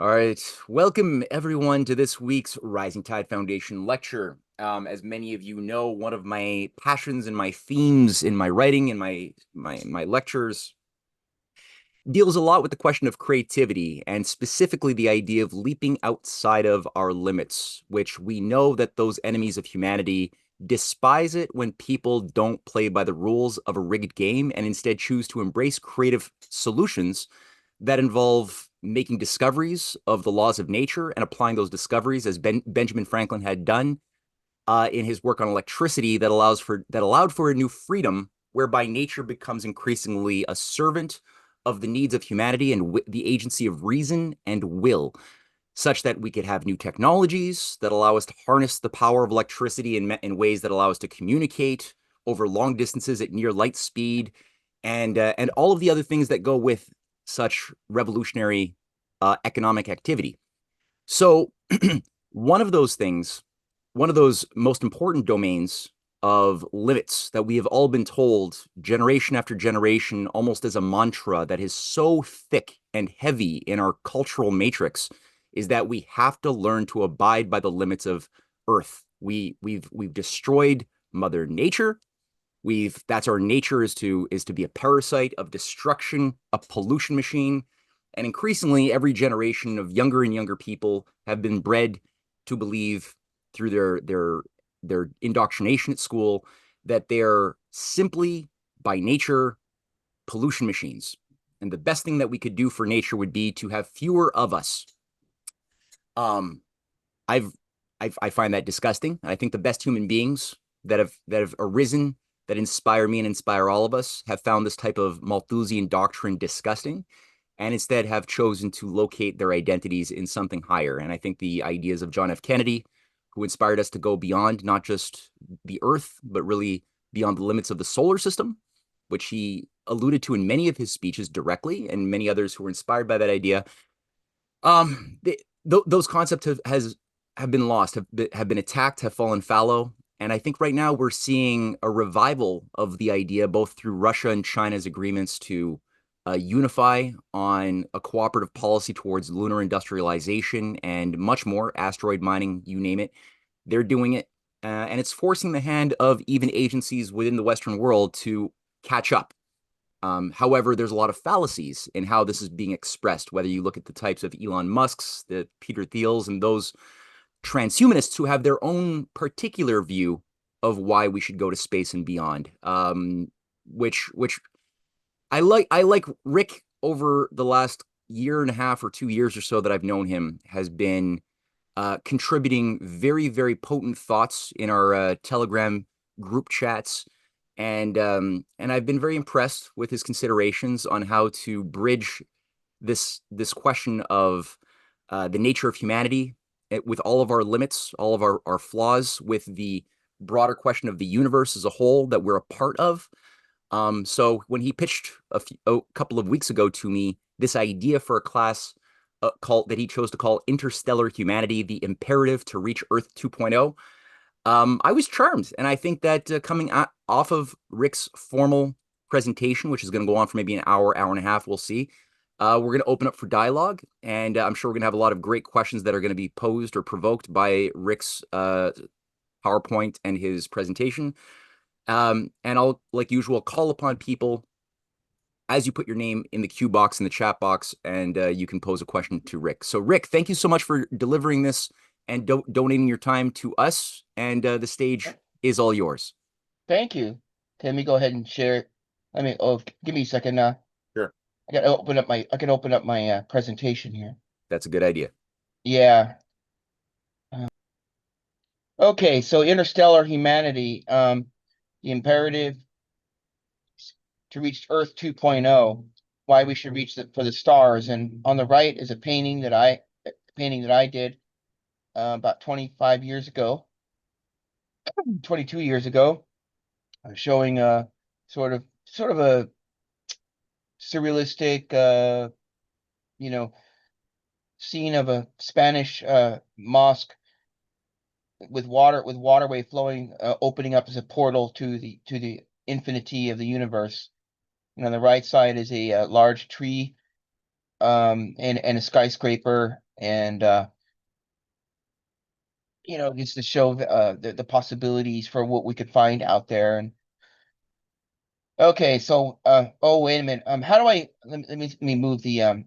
All right. Welcome, everyone, to this week's Rising Tide Foundation lecture. As many of you know, one of my passions and my themes in my writing and my lectures deals a lot with the question of creativity and specifically the idea of leaping outside of our limits, which we know that those enemies of humanity despise it when people don't play by the rules of a rigged game and instead choose to embrace creative solutions that involve making discoveries of the laws of nature and applying those discoveries as Benjamin Franklin had done in his work on electricity that allowed for a new freedom whereby nature becomes increasingly a servant of the needs of humanity and the agency of reason and will, such that we could have new technologies that allow us to harness the power of electricity in ways that allow us to communicate over long distances at near light speed, and all of the other things that go with such revolutionary economic activity. So, one of those things, one of those most important domains of limits that we have all been told generation after generation, almost as a mantra that is so thick and heavy in our cultural matrix, is that we have to learn to abide by the limits of Earth. We've destroyed Mother Nature. That's our nature, is to be a parasite of destruction, a pollution machine. And increasingly, every generation of younger and younger people have been bred to believe through their indoctrination at school that they're simply by nature pollution machines. And the best thing that we could do for nature would be to have fewer of us. Um, I've, I find that disgusting. I think the best human beings that have arisen, that inspire me and inspire all of us, have found this type of Malthusian doctrine disgusting, and instead have chosen to locate their identities in something higher. And I think the ideas of John F. Kennedy, who inspired us to go beyond not just the Earth, but really beyond the limits of the solar system, which he alluded to in many of his speeches directly, and many others who were inspired by that idea. Those concepts have been lost, have been attacked, have fallen fallow. And I think right now we're seeing a revival of the idea, both through Russia and China's agreements to unify on a cooperative policy towards lunar industrialization and much more, asteroid mining, you name it. They're doing it. And it's forcing the hand of even agencies within the Western world to catch up. However, there's a lot of fallacies in how this is being expressed, whether you look at the types of Elon Musk's, the Peter Thiels, and those transhumanists who have their own particular view of why we should go to space and beyond. Which I like Rick, over the last year and a half or 2 years or so that I've known him, has been contributing very, very potent thoughts in our Telegram group chats. And I've been very impressed with his considerations on how to bridge this question of the nature of humanity, with all of our limits, all of our flaws, with the broader question of the universe as a whole that we're a part of. So when he pitched a couple of weeks ago to me this idea for a class that he chose to call Interstellar Humanity, the imperative to reach Earth 2.0, I was charmed. And I think that coming off of Rick's formal presentation, which is going to go on for maybe an hour, hour and a half, we'll see. We're going to open up for dialogue, and I'm sure we're going to have a lot of great questions that are going to be posed or provoked by Rick's PowerPoint and his presentation. And I'll, like usual, call upon people as you put your name in the queue box, in the chat box, and you can pose a question to Rick. So, Rick, thank you so much for delivering this and donating your time to us. And the stage is all yours. Thank you. Let me go ahead and share it. Give me a second. Sure. I can open up my presentation here. That's a good idea. Yeah. Okay, so Interstellar Humanity, the imperative to reach Earth 2.0, why we should reach for the stars. And on the right is a painting that I did about 25 years ago, 22 years ago, showing a sort of a surrealistic, scene of a Spanish mosque with waterway flowing, opening up as a portal to the infinity of the universe. And on the right side is a large tree, and a skyscraper, and just to show the possibilities for what we could find out there. And okay, so oh, wait a minute. How do I let me move the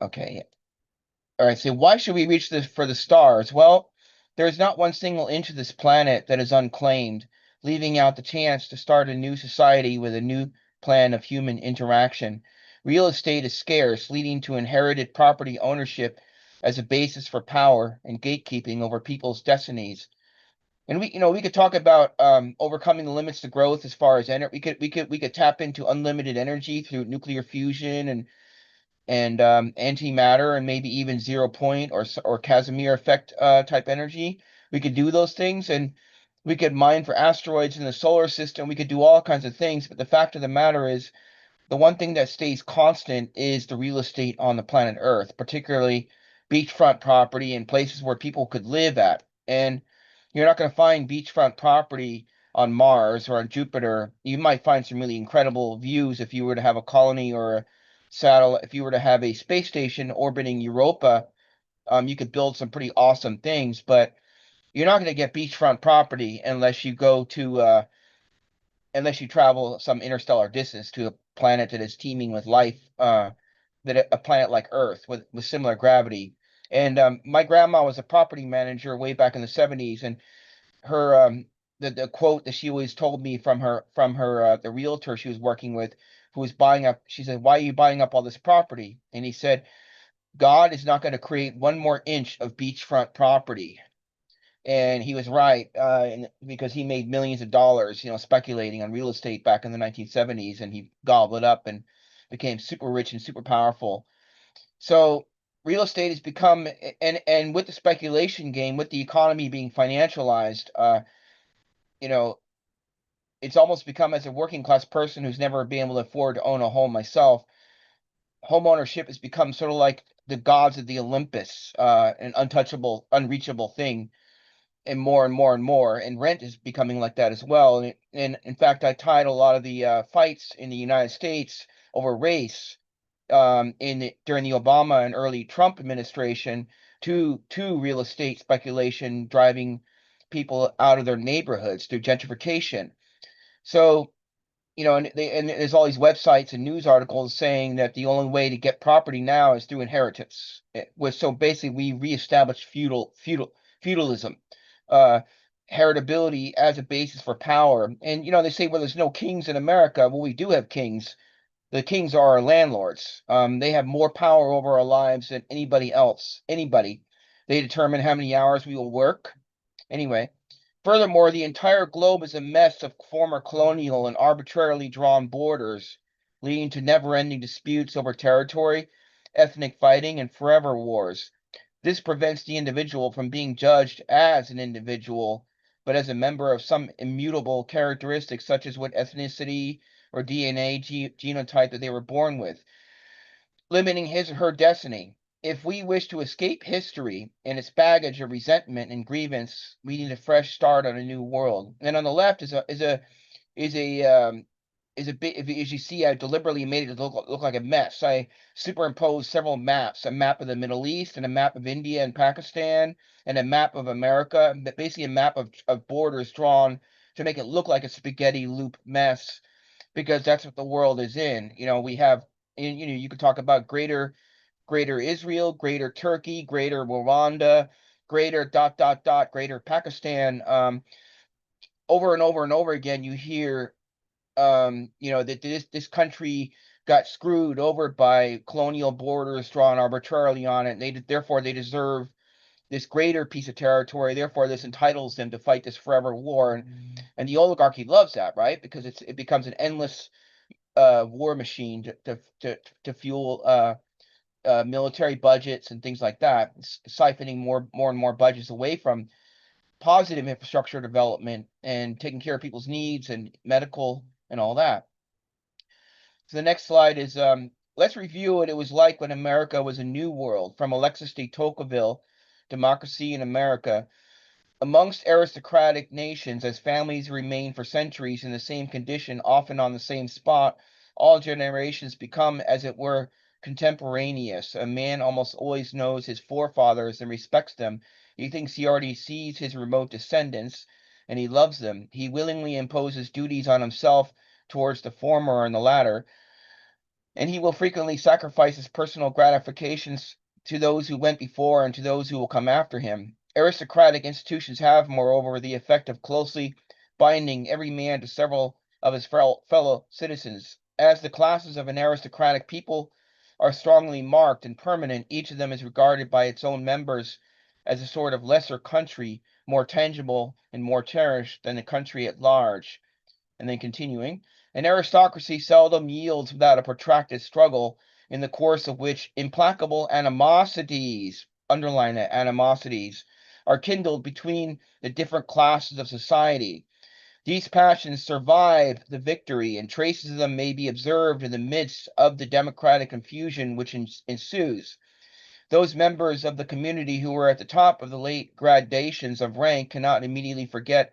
okay. All right, so why should we reach this for the stars? Well, there is not one single inch of this planet that is unclaimed, leaving out the chance to start a new society with a new plan of human interaction. Real estate is scarce, leading to inherited property ownership as a basis for power and gatekeeping over people's destinies. And we could talk about overcoming the limits to growth as far as energy. We could tap into unlimited energy through nuclear fusion and antimatter, and maybe even zero point or Casimir effect type energy. We could do those things, and we could mine for asteroids in the solar system. We could do all kinds of things, but the fact of the matter is, the one thing that stays constant is the real estate on the planet Earth, particularly beachfront property and places where people could live at. And you're not going to find beachfront property on Mars or on Jupiter. You might find some really incredible views if you were to have a colony or a satellite. If you were to have a space station orbiting Europa, you could build some pretty awesome things, but you're not going to get beachfront property unless you travel some interstellar distance to a planet that is teeming with life, that a planet like Earth with similar gravity. And my grandma was a property manager way back in the 70s, and her the quote that she always told me from her the realtor she was working with, who was buying up. She said, "Why are you buying up all this property?" And he said, "God is not going to create one more inch of beachfront property." And he was right, because he made millions of dollars, speculating on real estate back in the 1970s, and he gobbled it up and became super rich and super powerful. So real estate has become, and with the speculation game, with the economy being financialized, you know, it's almost become, as a working class person who's never been able to afford to own a home myself, home ownership has become sort of like the gods of the Olympus, an untouchable, unreachable thing, and more and more and more. And rent is becoming like that as well. And in fact, I tied a lot of the fights in the United States over race, during the Obama and early Trump administration, to real estate speculation driving people out of their neighborhoods through gentrification. So, and there's all these websites and news articles saying that the only way to get property now is through inheritance. So basically we reestablished feudalism, uh, heritability as a basis for power. And they say, well, there's no kings in America. Well, we do have kings. The kings are our landlords. They have more power over our lives than anybody else. Anybody. They determine how many hours we will work. Anyway. Furthermore, the entire globe is a mess of former colonial and arbitrarily drawn borders, leading to never-ending disputes over territory, ethnic fighting, and forever wars. This prevents the individual from being judged as an individual, but as a member of some immutable characteristics, such as what ethnicity or DNA genotype that they were born with, limiting his or her destiny. If we wish to escape history and its baggage of resentment and grievance, we need a fresh start on a new world. And on the left is a bit. As you see, I deliberately made it look like a mess. I superimposed several maps: a map of the Middle East, and a map of India and Pakistan, and a map of America. Basically, a map of borders drawn to make it look like a spaghetti loop mess, because that's what the world is in. We have, you could talk about greater Israel, greater Turkey, greater Rwanda, greater dot dot dot, greater Pakistan. Over and over and over again, you hear, that this country got screwed over by colonial borders drawn arbitrarily on it. And therefore they deserve this greater piece of territory. Therefore, this entitles them to fight this forever war. And the oligarchy loves that, right? Because it becomes an endless war machine to fuel military budgets and things like that, siphoning more and more budgets away from positive infrastructure development and taking care of people's needs and medical and all that. So the next slide is, let's review what it was like when America was a new world, from Alexis de Tocqueville, Democracy in America. Amongst aristocratic nations, as families remain for centuries in the same condition, often on the same spot, all generations become, as it were, contemporaneous. A man almost always knows his forefathers and respects them. He thinks he already sees his remote descendants, and he loves them. He willingly imposes duties on himself towards the former and the latter, and he will frequently sacrifice his personal gratifications to those who went before and to those who will come after him. Aristocratic institutions have, moreover, the effect of closely binding every man to several of his fellow citizens. As the classes of an aristocratic people are strongly marked and permanent, each of them is regarded by its own members as a sort of lesser country, more tangible and more cherished than the country at large. And then continuing, an aristocracy seldom yields without a protracted struggle, in the course of which implacable animosities, underline that, animosities, are kindled between the different classes of society. These passions survive the victory, and traces of them may be observed in the midst of the democratic confusion which ensues. Those members of the community who were at the top of the late gradations of rank cannot immediately forget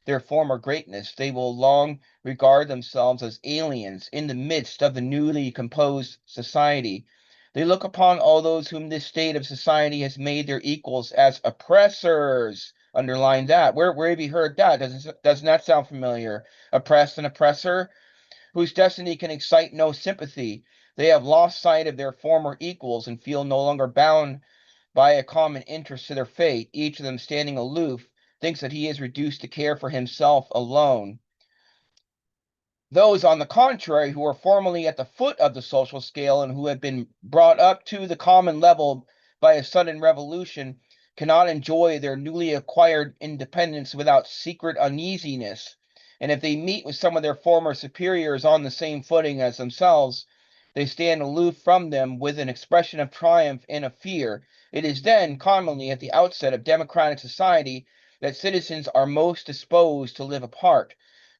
their former greatness. They will long regard themselves as aliens in the midst of the newly composed society. They look upon all those whom this state of society has made their equals as oppressors. Underline that. Where have you heard that? Doesn't that sound familiar? Oppressed and oppressor, whose destiny can excite no sympathy. They have lost sight of their former equals and feel no longer bound by a common interest to their fate. Each of them, standing aloof, thinks that he is reduced to care for himself alone. Those, on the contrary, who are formerly at the foot of the social scale and who have been brought up to the common level by a sudden revolution, cannot enjoy their newly acquired independence without secret uneasiness. And if they meet with some of their former superiors on the same footing as themselves, they stand aloof from them with an expression of triumph and of fear. It is then, commonly at the outset of democratic society, that citizens are most disposed to live apart.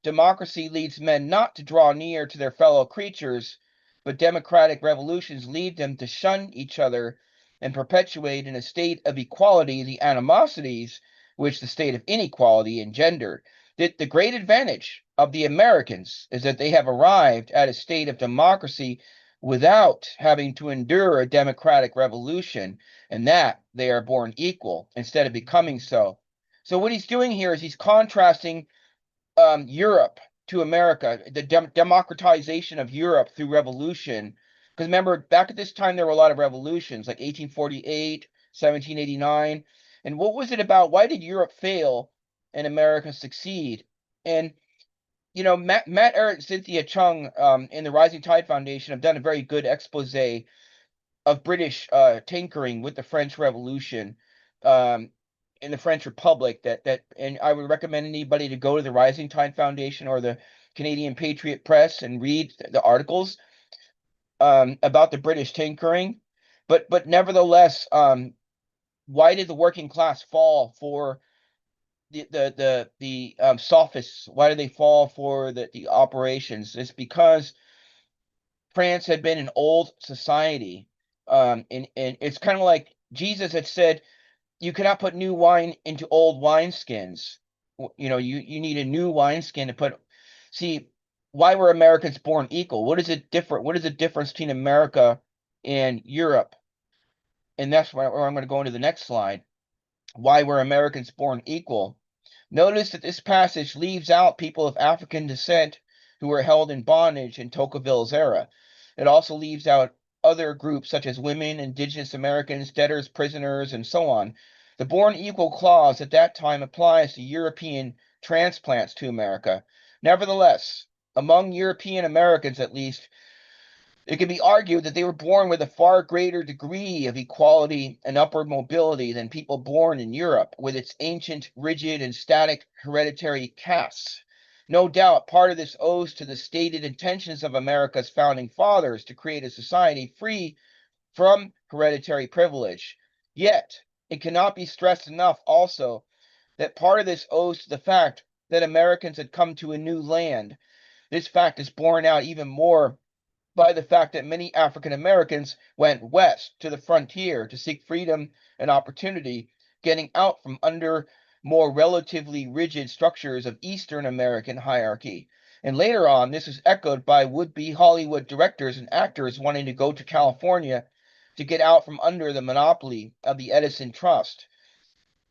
Democracy leads men not to draw near to their fellow creatures, but democratic revolutions lead them to shun each other and perpetuate in a state of equality the animosities which the state of inequality engendered. The great advantage of the Americans is that they have arrived at a state of democracy without having to endure a democratic revolution, and that they are born equal instead of becoming so. So what he's doing here is he's contrasting Europe to America, the democratization of Europe through revolution. Because remember, back at this time, there were a lot of revolutions, like 1848, 1789. And what was it about? Why did Europe fail and America succeed? And Matt Ehret and Cynthia Chung in the Rising Tide Foundation have done a very good expose of British tinkering with the French Revolution in the French Republic. And I would recommend anybody to go to the Rising Tide Foundation or the Canadian Patriot Press and read the articles about the British tinkering. But nevertheless, why did the working class fall for the sophists? Why did they fall for the operations? It's because France had been an old society. And it's kind of like Jesus had said, you cannot put new wine into old wineskins. You need a new wineskin to put. See, why were Americans born equal? What is it different? What is the difference between America and Europe? And that's where I'm going to go into the next slide. Why were Americans born equal? Notice that this passage leaves out people of African descent who were held in bondage in Tocqueville's era. It also leaves out other groups such as women, indigenous Americans, debtors, prisoners, and so on. The born equal clause at that time applies to European transplants to America. Nevertheless, among European Americans at least, it can be argued that they were born with a far greater degree of equality and upward mobility than people born in Europe, with its ancient, rigid, and static hereditary castes. No doubt part of this owes to the stated intentions of America's founding fathers to create a society free from hereditary privilege. Yet, it cannot be stressed enough also that part of this owes to the fact that Americans had come to a new land. This fact is borne out even more by the fact that many African Americans went west to the frontier to seek freedom and opportunity, getting out from under more relatively rigid structures of Eastern American hierarchy. And later on, this is echoed by would-be Hollywood directors and actors wanting to go to California to get out from under the monopoly of the Edison Trust.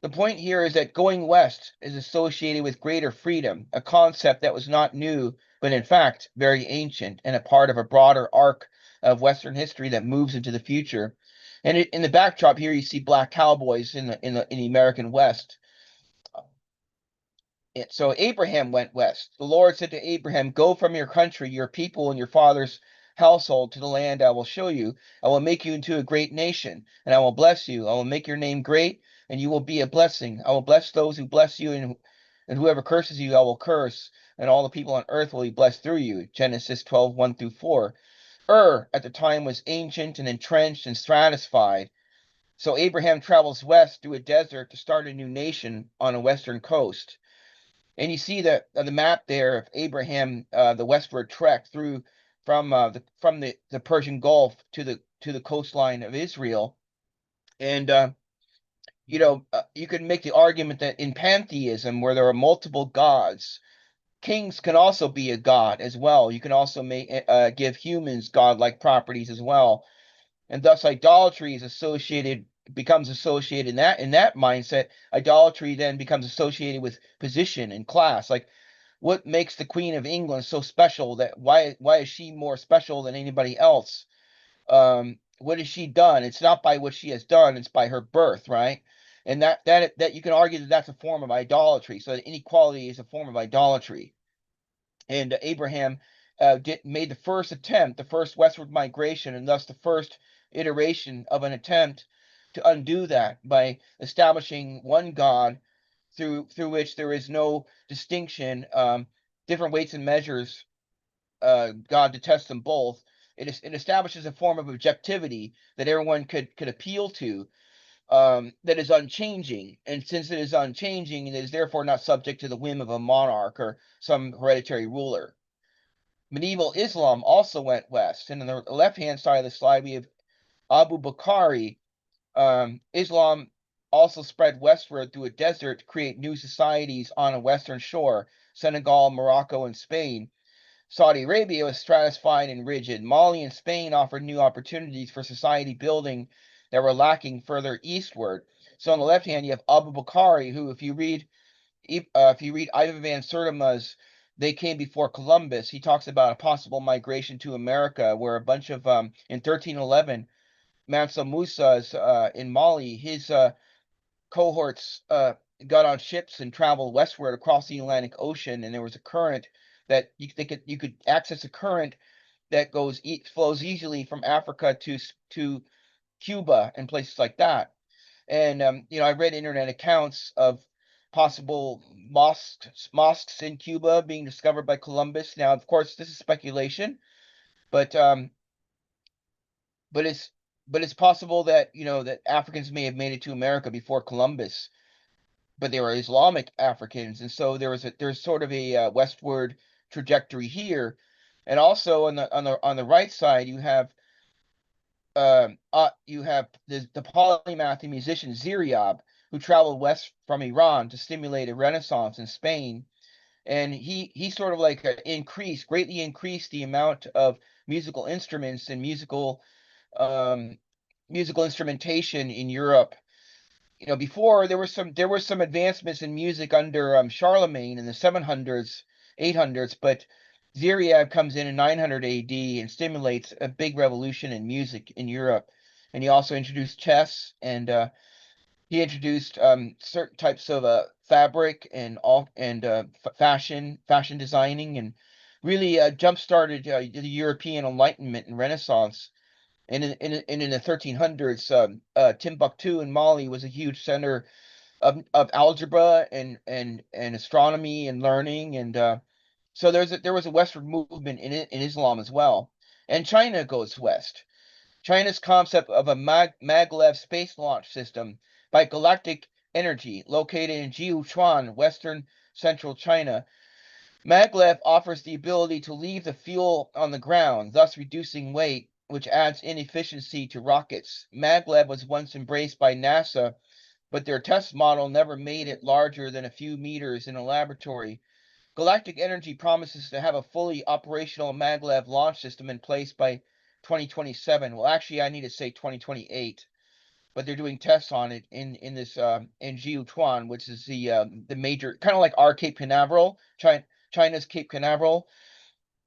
The point here is that going west is associated with greater freedom, a concept that was not new, but in fact very ancient and a part of a broader arc of Western history that moves into the future. And in the backdrop here, you see black cowboys in the American West. So Abraham went west. The Lord said to Abraham, "Go from your country, your people, and your father's household to the land I will show you. I will make you into a great nation, and I will bless you. I will make your name great, and you will be a blessing. I will bless those who bless you, and whoever curses you, I will curse, and all the people on earth will be blessed through you." Genesis 12, 1 through 4. At the time was ancient and entrenched and stratified. So Abraham travels west through a desert to start a new nation on a western coast. And you see the map there of Abraham, the westward trek through from the Persian Gulf to the coastline of Israel. And you could make the argument that in pantheism, where there are multiple gods, kings can also be a god as well. You can also give humans godlike properties as well, and thus idolatry is becomes associated in that mindset. Idolatry then becomes associated with position and class. Like, what makes the Queen of England so special? That why is she more special than anybody else? What has she done? It's not by what she has done; it's by her birth, right? And that you can argue that that's a form of idolatry. So inequality is a form of idolatry. And Abraham made the first attempt, the first westward migration, and thus the first iteration of an attempt to undo that by establishing one God through which there is no distinction, different weights and measures. God detests them both. It establishes a form of objectivity that everyone could appeal to, that is unchanging. And since it is unchanging, it is therefore not subject to the whim of a monarch or some hereditary ruler. Medieval Islam also went west. And on the left-hand side of the slide, we have Abu Bakari. Islam also spread westward through a desert to create new societies on a western shore, Senegal, Morocco, and Spain. Saudi Arabia was stratified and rigid. Mali and Spain offered new opportunities for society building that were lacking further eastward. So on the left hand, you have Abu Bakari, who, if you read Ivan van Sertima's "They Came Before Columbus," he talks about a possible migration to America, where a bunch of in 1311, Mansa Musa's in Mali, his cohorts got on ships and traveled westward across the Atlantic Ocean, and there was a current that you could access a current that flows easily from Africa to Cuba and places like that. And I read internet accounts of possible mosques in Cuba being discovered by Columbus. Now, of course, this is speculation, but but it's but it's possible that that Africans may have made it to America before Columbus, but they were Islamic Africans, and so there's sort of a westward trajectory here. And also on the right side, you have the polymath and musician Ziryab, who traveled west from Iran to stimulate a renaissance in Spain. And he sort of like greatly increased the amount of musical instruments and um, musical instrumentation in Europe. Before there were some advancements in music under Charlemagne in the 700s, 800s, but Ziryab comes in 900 AD and stimulates a big revolution in music in Europe. And he also introduced chess, and he introduced certain types of fabric and fashion designing, and really jump started the European Enlightenment and Renaissance. And in the 1300s, Timbuktu in Mali was a huge center of algebra and astronomy and learning. And so there was a westward movement in Islam as well. And China goes west. China's concept of a maglev space launch system by galactic energy, located in Jiuquan, western central China. Maglev offers the ability to leave the fuel on the ground, thus reducing weight, which adds inefficiency to rockets. Maglev was once embraced by NASA, but their test model never made it larger than a few meters in a laboratory. Galactic Energy promises to have a fully operational maglev launch system in place by 2027. Well, actually, I need to say 2028, but they're doing tests on it in this in Jiuquan, which is the major, kind of like our Cape Canaveral, China's Cape Canaveral,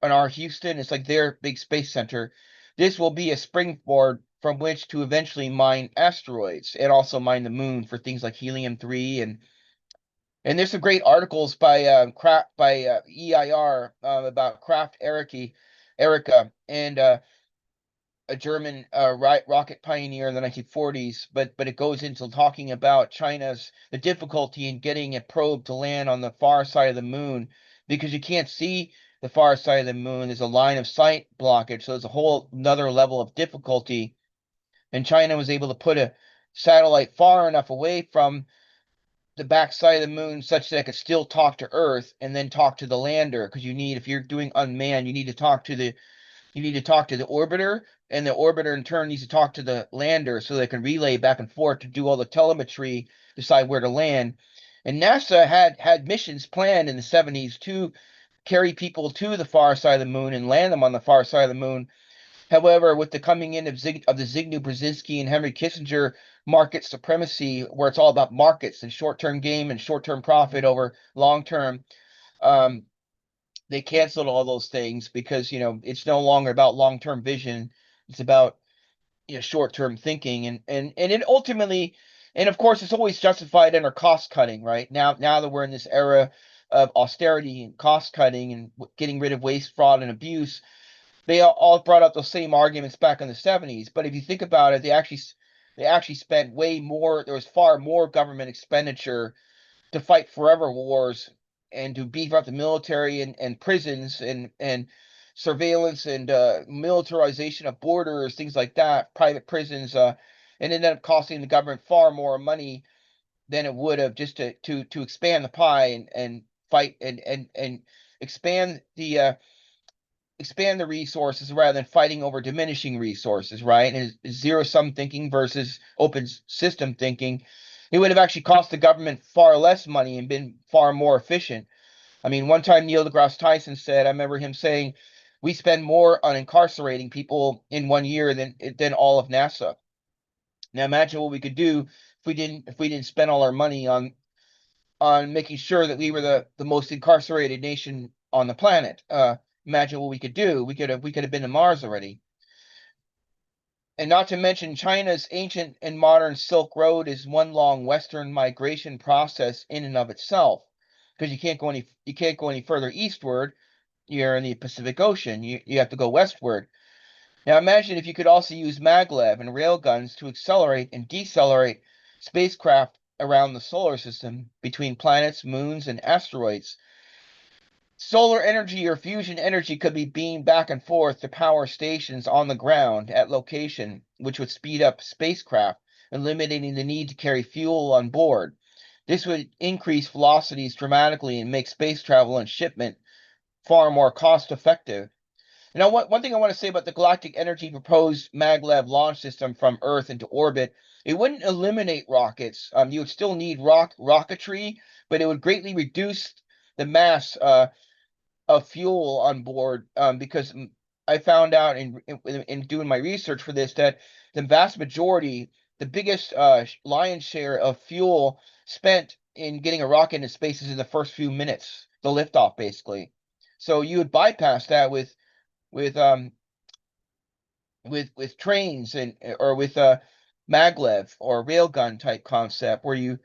and our Houston. It's like their big space center. This will be a springboard from which to eventually mine asteroids and also mine the moon for things like helium-3. And there's some great articles by EIR about Kraft Erica, and a German rocket pioneer in the 1940s. But it goes into talking about the difficulty in getting a probe to land on the far side of the moon, because you can't see the far side of the moon. There's a line of sight blockage, so there's a whole another level of difficulty. And China was able to put a satellite far enough away from the backside of the moon such that it could still talk to Earth and then talk to the lander. Because if you're doing unmanned, you need to talk to the orbiter, and the orbiter in turn needs to talk to the lander so they can relay back and forth to do all the telemetry, decide where to land. And NASA had missions planned in the 70s to carry people to the far side of the moon and land them on the far side of the moon. However, with the coming in of the Zygmunt Brzezinski and Henry Kissinger market supremacy, where it's all about markets and short-term game and short-term profit over long-term, they canceled all those things because it's no longer about long-term vision. It's about short-term thinking, and it ultimately, and of course, it's always justified under cost cutting, right? Now that we're in this era of austerity and cost cutting and getting rid of waste, fraud, and abuse. They all brought up those same arguments back in the 70s. But if you think about it, they actually spent way more. There was far more government expenditure to fight forever wars and to beef up the military and prisons and surveillance and militarization of borders, things like that, private prisons, and it ended up costing the government far more money than it would have just to expand the pie and fight and expand the resources rather than fighting over diminishing resources, right? And zero-sum thinking versus open system thinking. It would have actually cost the government far less money and been far more efficient. I mean, one time Neil deGrasse Tyson said, I remember him saying, we spend more on incarcerating people in 1 year than all of NASA. Now imagine what we could do if we didn't spend all our money on making sure that we were the most incarcerated nation on the planet. Imagine what we could do. We could have been to Mars already. And not to mention, China's ancient and modern Silk Road is one long Western migration process in and of itself, because you can't go any further eastward. You're in the Pacific Ocean. You have to go westward. Now imagine if you could also use maglev and railguns to accelerate and decelerate spacecraft around the solar system between planets, moons, and asteroids. Solar energy or fusion energy could be beamed back and forth to power stations on the ground at location, which would speed up spacecraft, eliminating the need to carry fuel on board. This would increase velocities dramatically and make space travel and shipment far more cost effective. Now, one thing I want to say about the Galactic Energy proposed maglev launch system from Earth into orbit, it wouldn't eliminate rockets. You would still need rocketry, but it would greatly reduce the mass of fuel on board, because I found out in doing my research for this that the vast majority, the biggest lion's share of fuel spent in getting a rocket into space is in the first few minutes, the liftoff, basically. So you would bypass that with trains or with maglev or railgun type concept where you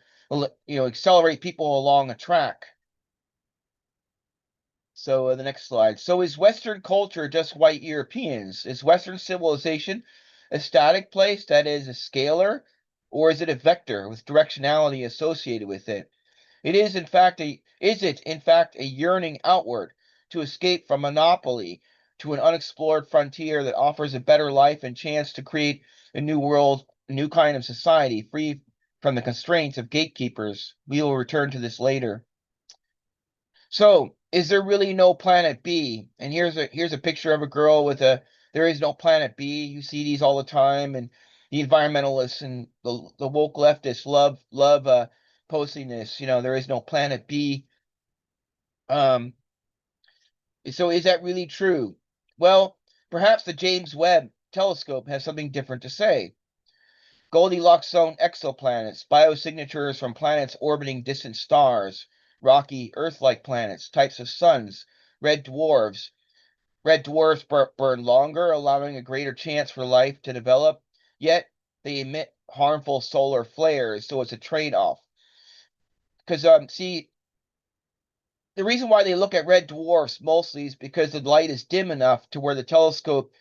accelerate people along a track. So the next slide. So is Western culture just white Europeans? Is Western civilization a static place that is a scalar, or is it a vector with directionality associated with it? Is it in fact a yearning outward to escape from monopoly to an unexplored frontier that offers a better life and chance to create a new world, a new kind of society free from the constraints of gatekeepers? We will return to this later. So, is there really no planet B? And here's a picture of a girl with there is no planet B. You see these all the time, and the environmentalists and the woke leftists love posting this. There is no planet B. Um, so is that really true? Well, perhaps the James Webb Telescope has something different to say. Goldilocks zone exoplanets, biosignatures from planets orbiting distant stars, rocky Earth-like planets, types of suns, red dwarfs. Red dwarfs burn longer, allowing a greater chance for life to develop, yet they emit harmful solar flares, so it's a trade-off. Because see, the reason why they look at red dwarfs mostly is because the light is dim enough to where the telescope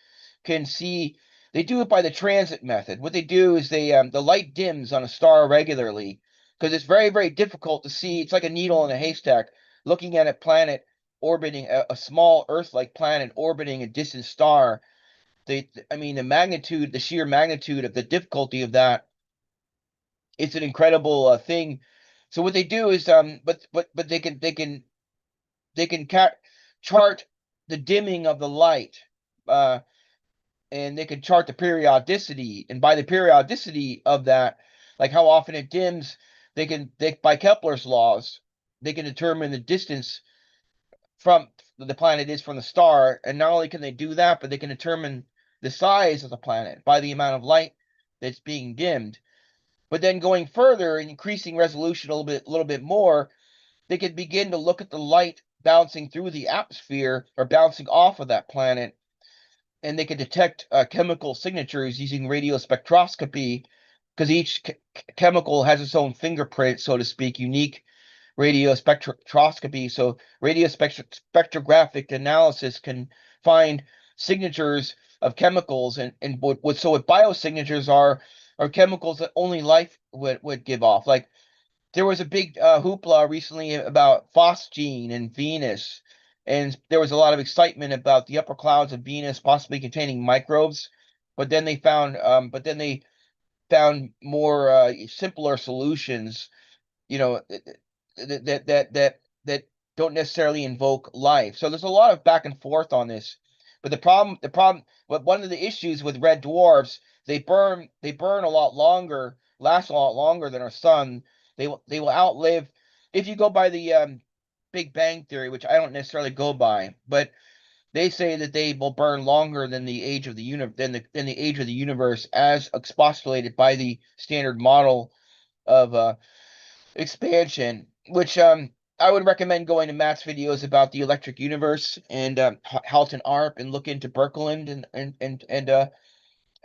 can see. They do it by the transit method. What they do is the light dims on a star regularly because it's very, very difficult to see. It's like a needle in a haystack looking at a planet orbiting a small Earth-like planet orbiting a distant star. I mean, the magnitude, the sheer magnitude of the difficulty of that, it's an incredible thing. So what they do is, but they can chart the dimming of the light, uh, and they can chart the periodicity. And by the periodicity of that, like how often it dims, by Kepler's laws, they can determine the distance from the planet is from the star. And not only can they do that, but they can determine the size of the planet by the amount of light that's being dimmed. But then going further and increasing resolution a little bit more, they could begin to look at the light bouncing through the atmosphere or bouncing off of that planet, and they could detect chemical signatures using radiospectroscopy, because each chemical has its own fingerprint, so to speak, unique radiospectroscopy. So radiospectrographic analysis can find signatures of chemicals, and what biosignatures are chemicals that only life would give off. Like there was a big hoopla recently about phosgene and Venus, and there was a lot of excitement about the upper clouds of Venus possibly containing microbes. But then they found more simpler solutions, you know, that don't necessarily invoke life. So there's a lot of back and forth on this. But but one of the issues with red dwarfs, they burn a lot longer, last a lot longer than our sun. They will outlive. If you go by the Big Bang Theory, which I don't necessarily go by, but they say that they will burn longer than the age of the universe, as postulated by the standard model of expansion, which I would recommend going to Matt's videos about the electric universe and Halton Arp, and look into Birkeland, and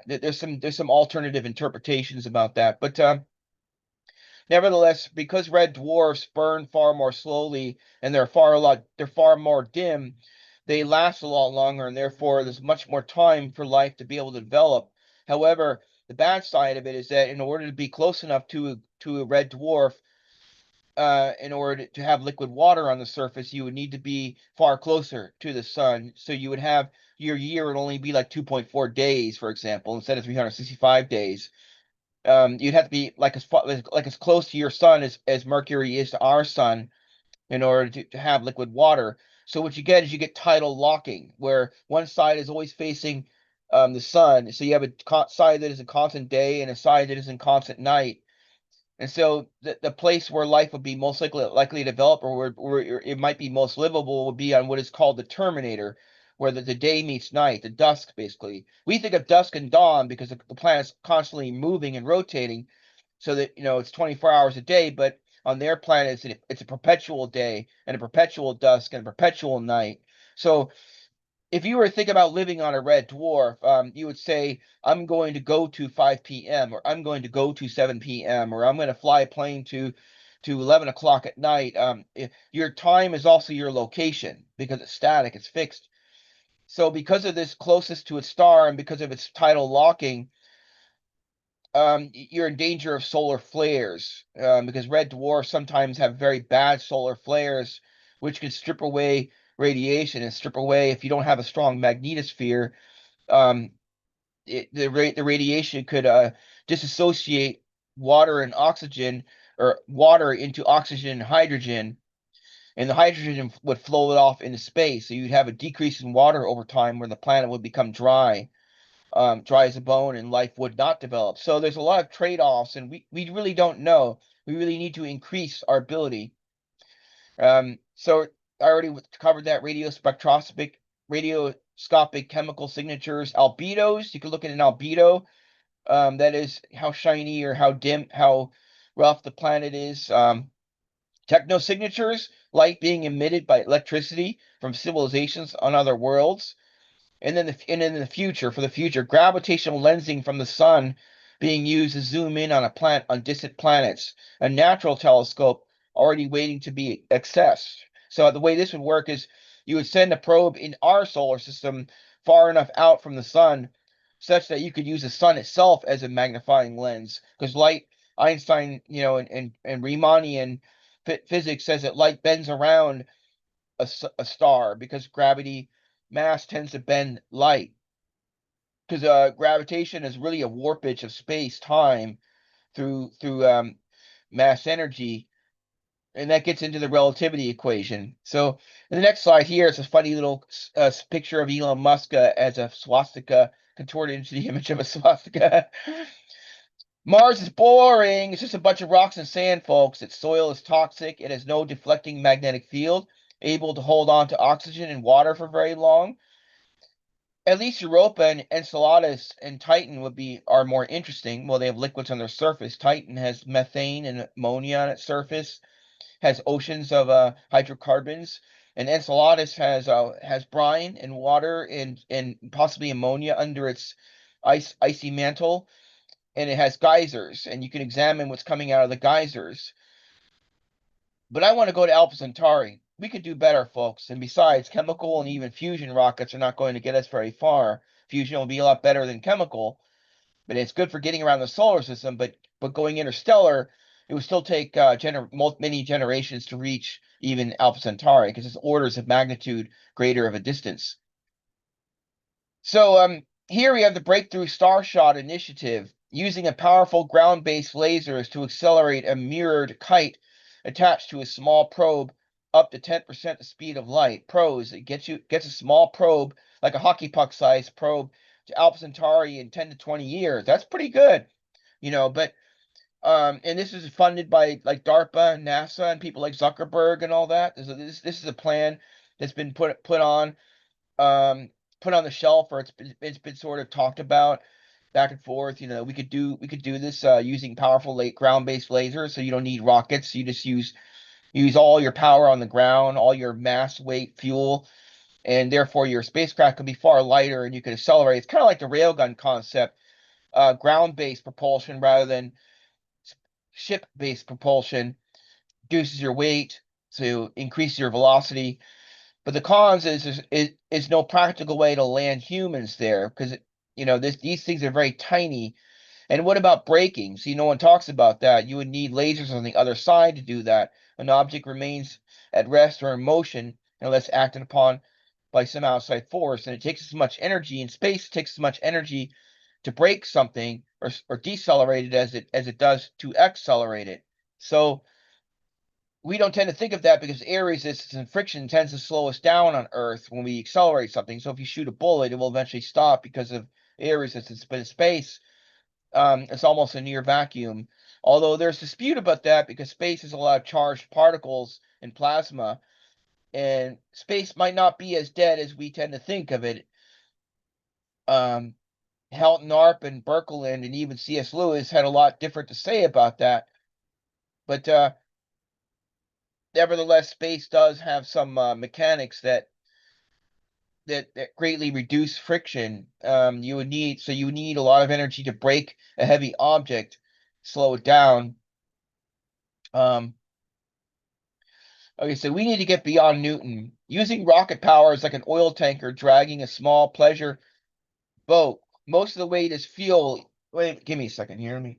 there's some alternative interpretations about that. But nevertheless, because red dwarfs burn far more slowly and they're far more dim, they last a lot longer, and therefore there's much more time for life to be able to develop. However, the bad side of it is that in order to be close enough to a red dwarf, in order to have liquid water on the surface, you would need to be far closer to the sun. So you would have your year would only be like 2.4 days, for example, instead of 365 days. You'd have to be like as close to your sun as Mercury is to our sun in order to have liquid water. So what you get is you get tidal locking, where one side is always facing the sun. So you have a side that is in constant day and a side that is in constant night. And so the place where life would be most likely to develop, or where it might be most livable, would be on what is called the terminator, where the day meets night, the dusk, basically. We think of dusk and dawn because the planet's constantly moving and rotating, so that it's 24 hours a day, but on their planet it's a perpetual day and a perpetual dusk and a perpetual night. So if you were to think about living on a red dwarf, you would say, I'm going to go to 5 p.m., or I'm going to go to 7 p.m., or I'm going to fly a plane to 11 o'clock at night. Your time is also your location because it's static, it's fixed. So because of this closest to its star and because of its tidal locking, you're in danger of solar flares, because red dwarfs sometimes have very bad solar flares, which can strip away radiation and strip away, if you don't have a strong magnetosphere, um, the radiation could disassociate water and oxygen, or water into oxygen and hydrogen, and the hydrogen would flow it off into space. So you'd have a decrease in water over time where the planet would become dry as a bone, and life would not develop. So there's a lot of trade-offs, and we really don't know. We really need to increase our ability. So I already covered that. Radioscopic chemical signatures, albedos. You can look at an albedo. That is how shiny or how dim, how rough the planet is. Technosignatures, light being emitted by electricity from civilizations on other worlds. And then in the future, for the future, gravitational lensing from the sun being used to zoom in on distant planets. A natural telescope already waiting to be accessed. So the way this would work is you would send a probe in our solar system far enough out from the sun such that you could use the sun itself as a magnifying lens. Because light, Einstein, and Riemannian physics says that light bends around a star because gravity mass tends to bend light. Because gravitation is really a warpage of space time through mass energy, and that gets into the relativity equation. So in the next slide here is a funny little picture of Elon Musk as a swastika contorted into the image of a swastika. Mars is boring. It's just a bunch of rocks and sand, folks. Its soil is toxic. It has no deflecting magnetic field, able to hold on to oxygen and water for very long. At least Europa and Enceladus and Titan are more interesting. Well, they have liquids on their surface. Titan has methane and ammonia on its surface, has oceans of hydrocarbons, and Enceladus has brine and water and possibly ammonia under its icy mantle, and it has geysers, and you can examine what's coming out of the geysers. But I want to go to Alpha Centauri. We could do better, folks. And besides, chemical and even fusion rockets are not going to get us very far. Fusion will be a lot better than chemical, but it's good for getting around the solar system. But going interstellar, it would still take many generations to reach even Alpha Centauri because it's orders of magnitude greater of a distance. So here we have the Breakthrough Starshot initiative using a powerful ground-based lasers to accelerate a mirrored kite attached to a small probe up to 10% the speed of light. Pros, it gets a small probe, like a hockey puck sized probe, to Alpha Centauri in 10 to 20 years. That's pretty good, but and this is funded by like DARPA and NASA and people like Zuckerberg and all that. This is a plan that's been um, put on the shelf, or it's been sort of talked about back and forth. We could do this using powerful ground-based lasers, so you don't need rockets. You just use all your power on the ground, all your mass, weight, fuel, and therefore your spacecraft can be far lighter and you can accelerate. It's kind of like the railgun concept, ground-based propulsion rather than ship-based propulsion reduces your weight to increase your velocity. But the cons is no practical way to land humans there because these things are very tiny. And what about braking? See, no one talks about that. You would need lasers on the other side to do that. An object remains at rest or in motion unless acted upon by some outside force. And it takes as much energy in space, it takes as much energy to brake something or decelerate it as it does to accelerate it. So we don't tend to think of that because air resistance and friction tends to slow us down on Earth when we accelerate something. So if you shoot a bullet, it will eventually stop because of air resistance. But in space, it's almost a near vacuum. Although there's dispute about that because space has a lot of charged particles and plasma, and space might not be as dead as we tend to think of it. Helton Arp and Berkland and even C.S. Lewis had a lot different to say about that. But nevertheless, space does have some mechanics that greatly reduce friction. You would need a lot of energy to brake a heavy object, slow it down. Okay, so we need to get beyond Newton. Using rocket power is like an oil tanker dragging a small pleasure boat. Most of the weight is fuel. Wait, give me a second here.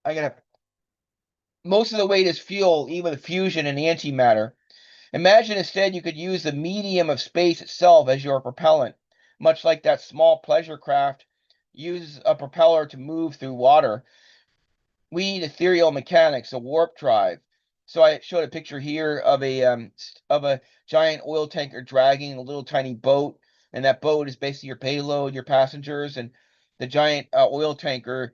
I gotta. Most of the weight is fuel, even the fusion and antimatter. Imagine instead you could use the medium of space itself as your propellant, much like that small pleasure craft uses a propeller to move through water. We need ethereal mechanics, a warp drive. So I showed a picture here of a giant oil tanker dragging a little tiny boat, and that boat is basically your payload, your passengers, and the giant oil tanker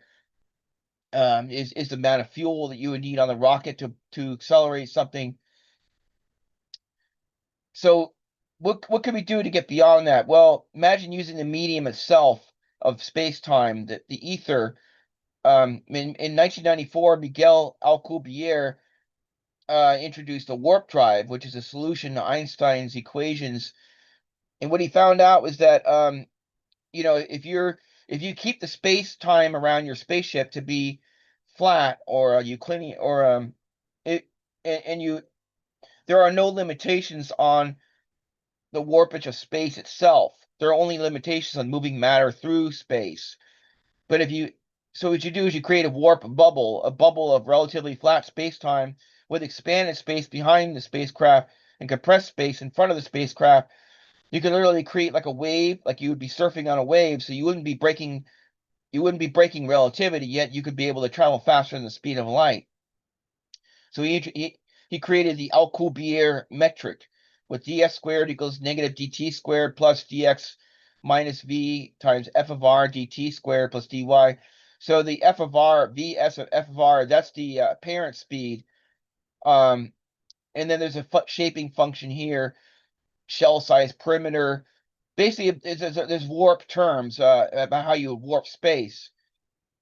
is the amount of fuel that you would need on the rocket to accelerate something So what can we do to get beyond that? Well, imagine using the medium itself of space-time, the ether. In 1994, Miguel Alcubierre introduced the warp drive, which is a solution to Einstein's equations. And what he found out was that if you keep the space-time around your spaceship to be flat or Euclidean or it and you there are no limitations on the warpage of space itself. There are only limitations on moving matter through space. But if you so what you do is you create a bubble of relatively flat space-time with expanded space behind the spacecraft and compressed space in front of the spacecraft. You can literally create like a wave, like you would be surfing on a wave, so you wouldn't be breaking relativity, yet you could be able to travel faster than the speed of light. So he created the Alcubierre metric with ds squared equals negative dt squared plus dx minus v times f of r dt squared plus dy. So the f of r, vs of f of r, that's the apparent speed. And then there's a shaping function here, shell size, perimeter. Basically, there's warp terms about how you warp space.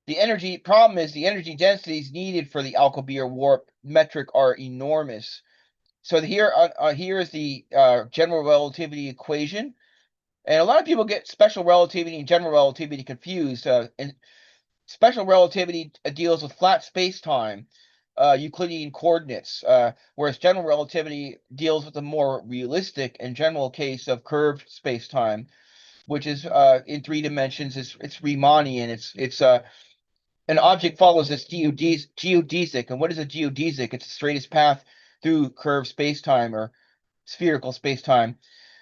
The energy problem is the energy densities needed for the Alcubierre warp metric are enormous. So here is the general relativity equation, and a lot of people get special relativity and general relativity confused. And special relativity deals with flat space-time, Euclidean coordinates, whereas general relativity deals with the more realistic and general case of curved space-time, which is in 3 dimensions. It's Riemannian. It's an object follows its geodesic. And what is a geodesic? It's the straightest path through curved space-time or spherical space-time.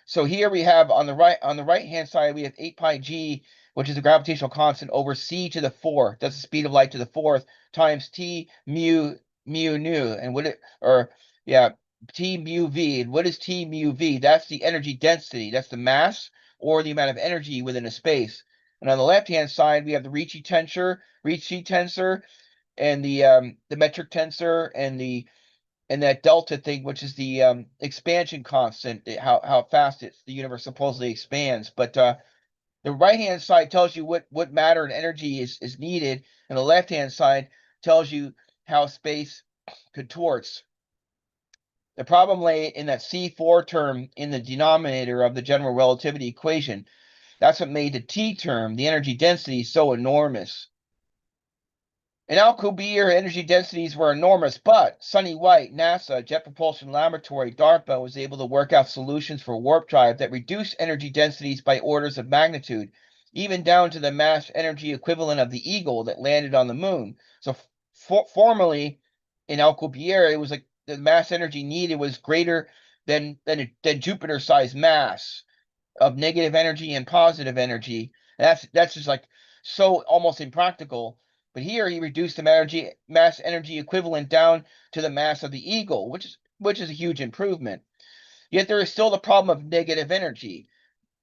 So here we have on the right hand side we have 8 pi g, which is the gravitational constant over c to the fourth. That's the speed of light to the fourth times t mu nu. And what it or yeah t mu v. And what is t mu v? That's the energy density. That's the mass or the amount of energy within a space. And on the left hand side we have the Ricci tensor, and the metric tensor, and that delta thing, which is the expansion constant, how fast the universe supposedly expands. But the right hand side tells you what matter and energy is needed, and the left hand side tells you how space contorts. The problem lay in that C4 term in the denominator of the general relativity equation. That's what made the T term, the energy density, so enormous. In Alcubierre, energy densities were enormous, but Sonny White, NASA, Jet Propulsion Laboratory, DARPA, was able to work out solutions for warp drive that reduced energy densities by orders of magnitude, even down to the mass energy equivalent of the Eagle that landed on the moon. So formerly in Alcubierre, it was like the mass energy needed was greater than Jupiter-sized mass of negative energy and positive energy. That's just like so almost impractical. But here he reduced the mass energy equivalent down to the mass of the Eagle, which is a huge improvement. Yet there is still the problem of negative energy.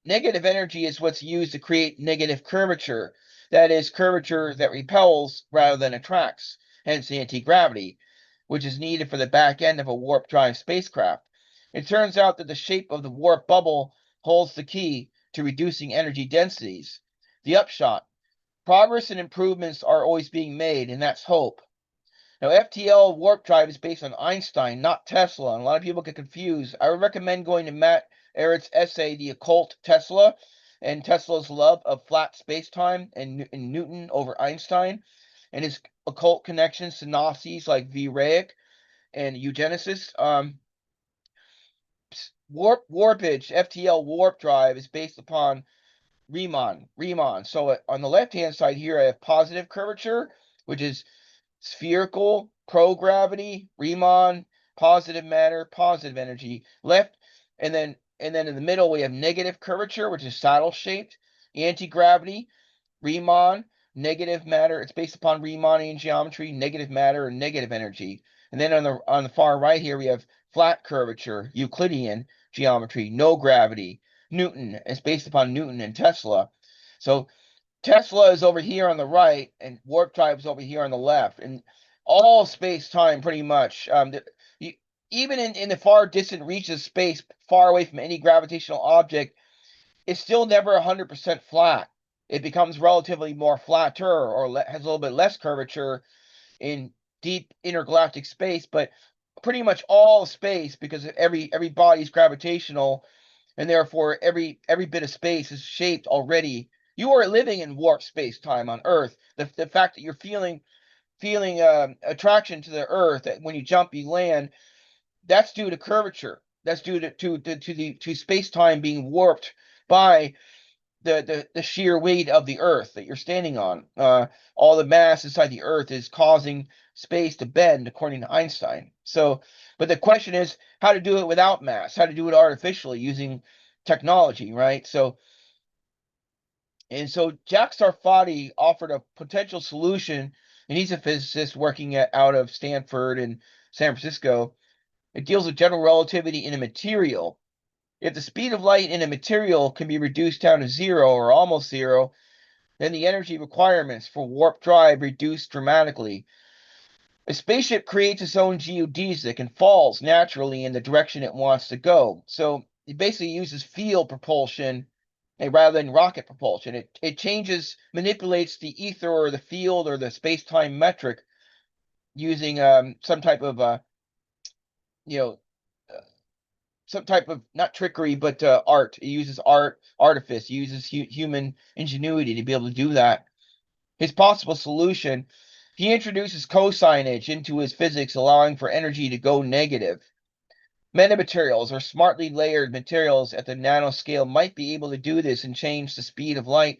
Negative energy is what's used to create negative curvature. That is, curvature that repels rather than attracts, hence the anti-gravity, which is needed for the back end of a warp drive spacecraft. It turns out that the shape of the warp bubble holds the key to reducing energy densities. The upshot: progress and improvements are always being made, and that's hope. Now, FTL warp drive is based on Einstein, not Tesla, and a lot of people get confused. I would recommend going to Matt Ehret's essay, The Occult Tesla, and Tesla's love of flat space-time and Newton over Einstein, and his occult connections to Nazis like V. Reich and eugenicists. Warpage, FTL warp drive is based upon Riemann. So on the left-hand side here, I have positive curvature, which is spherical, pro-gravity, Riemann, positive matter, positive energy. Left, and then in the middle we have negative curvature, which is saddle-shaped, anti-gravity, Riemann, negative matter. It's based upon Riemannian geometry, negative matter, and negative energy. And then on the far right here we have flat curvature, Euclidean geometry, no gravity, Newton. It's based upon Newton and Tesla. So Tesla is over here on the right, and warp drive is over here on the left, and all space time pretty much. even in the far distant reaches of space, far away from any gravitational object, it's still never 100% flat. It becomes relatively more flatter or has a little bit less curvature in deep intergalactic space, but pretty much all space, because every body is gravitational, and therefore every bit of space is shaped already. You are living in warp space time on Earth. The fact that you're feeling attraction to the Earth, that when you jump you land, that's due to curvature. That's due to space time being warped by the sheer weight of the Earth that you're standing on. All the mass inside the Earth is causing space to bend, according to Einstein. So, but the question is how to do it without mass, how to do it artificially using technology, right? So Jack Sarfati offered a potential solution, and he's a physicist working out of Stanford and San Francisco. It deals with general relativity in a material. If the speed of light in a material can be reduced down to zero or almost zero, then the energy requirements for warp drive reduce dramatically. A spaceship creates its own geodesic and falls naturally in the direction it wants to go. So it basically uses field propulsion rather than rocket propulsion. It manipulates the ether or the field or the space-time metric using some type of you know some type of, not trickery, but art. It uses artifice. It uses human ingenuity to be able to do that. His possible solution: he introduces cosignage into his physics, allowing for energy to go negative. Metamaterials, or smartly layered materials at the nanoscale, might be able to do this and change the speed of light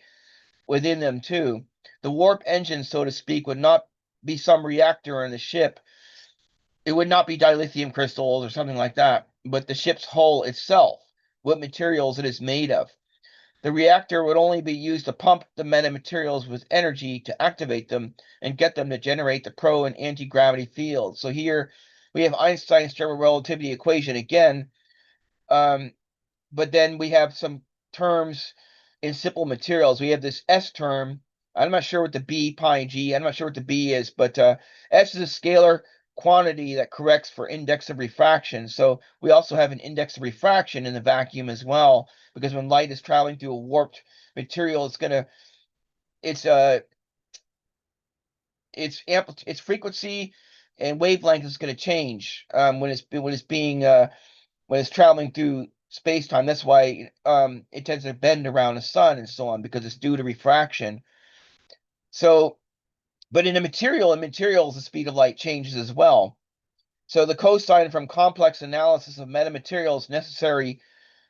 within them too. The warp engine, so to speak, would not be some reactor in the ship. It would not be dilithium crystals or something like that, but the ship's hull itself, what materials it is made of. The reactor would only be used to pump the metamaterials with energy to activate them and get them to generate the pro and anti-gravity fields. So here we have Einstein's general relativity equation again, but then we have some terms in simple materials. We have this S term. I'm not sure what the B pi G, I'm not sure what the B is, but S is a scalar quantity that corrects for index of refraction. So we also have an index of refraction in the vacuum as well, because when light is traveling through a warped material, its its frequency and wavelength is going to change when it's traveling through space time. That's why it tends to bend around the sun and so on, because it's due to refraction. So, but in materials, the speed of light changes as well. So the cosine from complex analysis of metamaterials necessary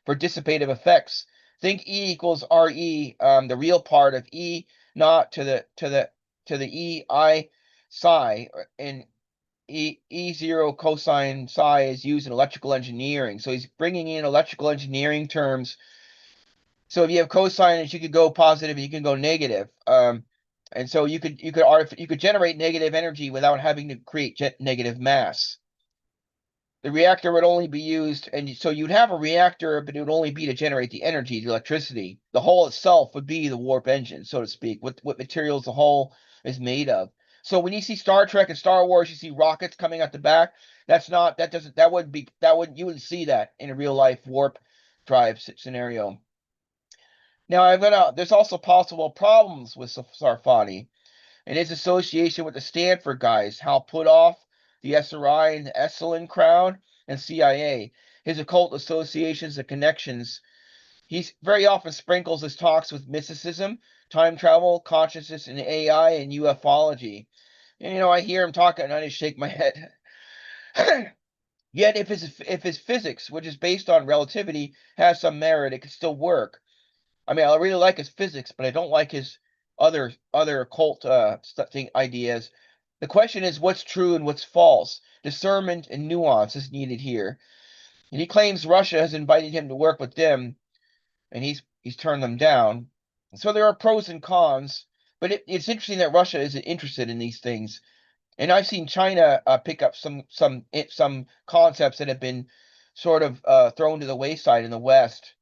for dissipative effects. Think E equals RE, the real part of E naught to the E I psi, and E0 cosine psi is used in electrical engineering. So he's bringing in electrical engineering terms. So if you have cosine, you could go positive and you can go negative. And so you could generate negative energy without having to create negative mass. The reactor would only be used, and so you'd have a reactor, but it would only be to generate the energy, the electricity. The hull itself would be the warp engine, so to speak, what materials the hull is made of. So when you see Star Trek and Star Wars, you see rockets coming out the back. You wouldn't see that in a real life warp drive scenario. Now there's also possible problems with Sarfati and his association with the Stanford guys, Hal Puthoff, the SRI and the Esalen crowd, and CIA. His occult associations and connections. He very often sprinkles his talks with mysticism, time travel, consciousness, and AI and ufology. And I hear him talking and I just shake my head. Yet if his physics, which is based on relativity, has some merit, it could still work. I mean, I really like his physics, but I don't like his other occult ideas. The question is what's true and what's false. Discernment and nuance is needed here. And he claims Russia has invited him to work with them, and he's turned them down. So there are pros and cons, but it's interesting that Russia isn't interested in these things. And I've seen China pick up some concepts that have been sort of thrown to the wayside in the West.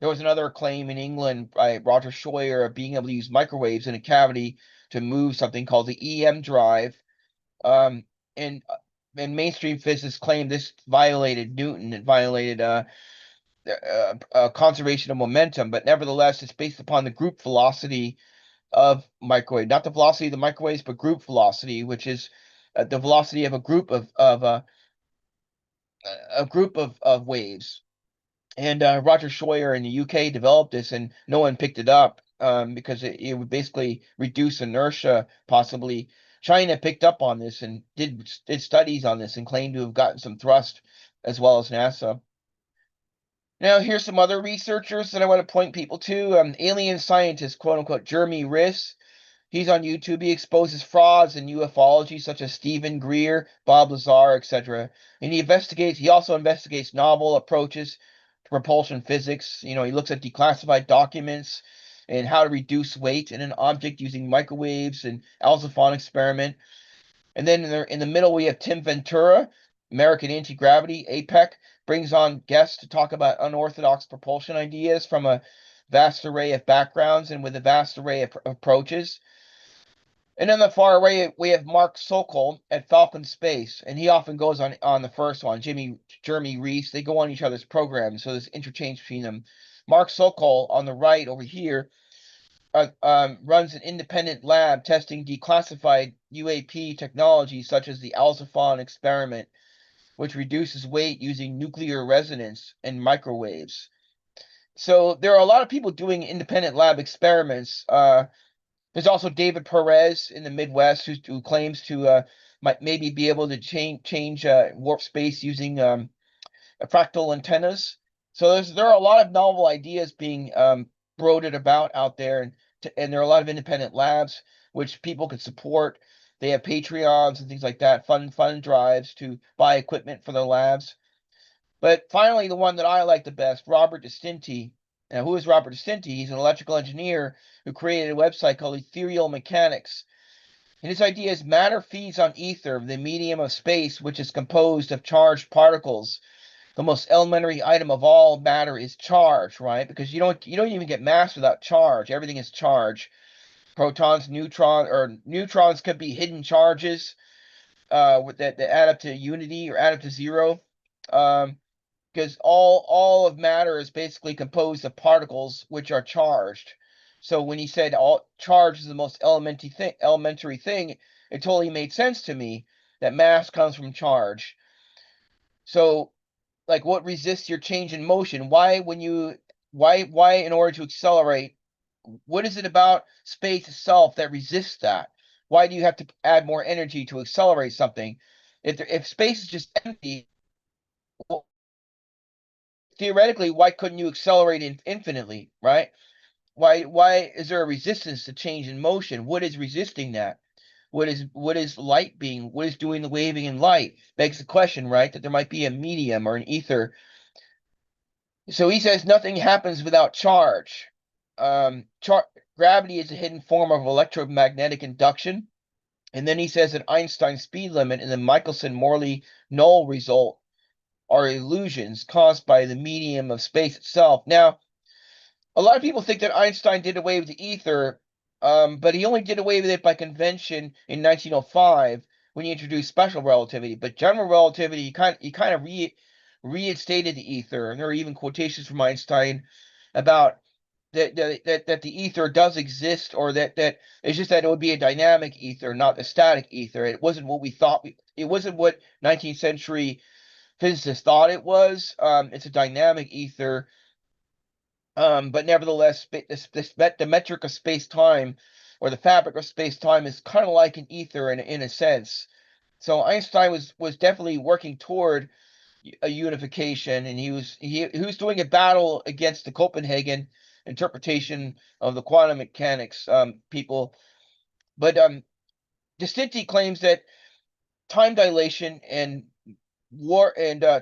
There was another claim in England by Roger Scheuer of being able to use microwaves in a cavity to move something called the EM drive. And and mainstream physicists claim this violated Newton. It violated conservation of momentum, but nevertheless, it's based upon the group velocity of microwave, not the velocity of the microwaves, but group velocity, which is the velocity of a group of waves. And Roger Scheuer in the UK developed this, and no one picked it up because it would basically reduce inertia, possibly. China picked up on this and did studies on this and claimed to have gotten some thrust, as well as NASA. Now, here's some other researchers that I want to point people to. Alien scientist, quote unquote, Jeremy Riss. He's on YouTube. He exposes frauds in ufology, such as Stephen Greer, Bob Lazar, etc. And he also investigates novel approaches to propulsion physics. He looks at declassified documents and how to reduce weight in an object using microwaves and Alciphon experiment. And then in the middle, we have Tim Ventura, American Antigravity, APEC, brings on guests to talk about unorthodox propulsion ideas from a vast array of backgrounds and with a vast array of approaches. And then the far away, we have Mark Sokol at Falcon Space, and he often goes on the first one. Jeremy Reese, they go on each other's programs, so there's interchange between them. Mark Sokol on the right over here runs an independent lab testing declassified UAP technology such as the Alciphon experiment, which reduces weight using nuclear resonance and microwaves. So there are a lot of people doing independent lab experiments. There's also David Perez in the Midwest who claims to might maybe be able to change warp space using fractal antennas. So there are a lot of novel ideas being brooded about out there, and there are a lot of independent labs which people can support. They have Patreons and things like that, fun drives to buy equipment for their labs. But finally, the one that I like the best, Robert Destinti. Now, who is Robert Destinti? He's an electrical engineer who created a website called Ethereal Mechanics. And his idea is matter feeds on ether, the medium of space, which is composed of charged particles. The most elementary item of all matter is charge, right? Because you don't even get mass without charge. Everything is charge. Protons, neutrons could be hidden charges that add up to unity or add up to zero. Because all of matter is basically composed of particles which are charged. So when he said all charge is the most elementary thing, it totally made sense to me that mass comes from charge. So, like, what resists your change in motion? Why in order to accelerate? What is it about space itself that resists that? Why do you have to add more energy to accelerate something? If space is just empty, well, theoretically, why couldn't you accelerate infinitely, right? Why is there a resistance to change in motion? What is resisting that? What is light being? What is doing the waving in light? Begs the question, right? That there might be a medium or an ether. So he says nothing happens without charge. Gravity is a hidden form of electromagnetic induction. And then he says that Einstein's speed limit and the Michelson-Morley null result are illusions caused by the medium of space itself. Now, a lot of people think that Einstein did away with the ether, but he only did away with it by convention in 1905 when he introduced special relativity. But general relativity, he kind of reinstated the ether, and there are even quotations from Einstein about that the ether does exist, or that it's just that it would be a dynamic ether, not a static ether. It wasn't what we thought. It wasn't what 19th century physicists thought it was. It's a dynamic ether. But nevertheless, the metric of space-time, or the fabric of space-time, is kind of like an ether in a sense. So Einstein was definitely working toward a unification, and he was doing a battle against the Copenhagen interpretation of the quantum mechanics people. But Destinti claims that time dilation and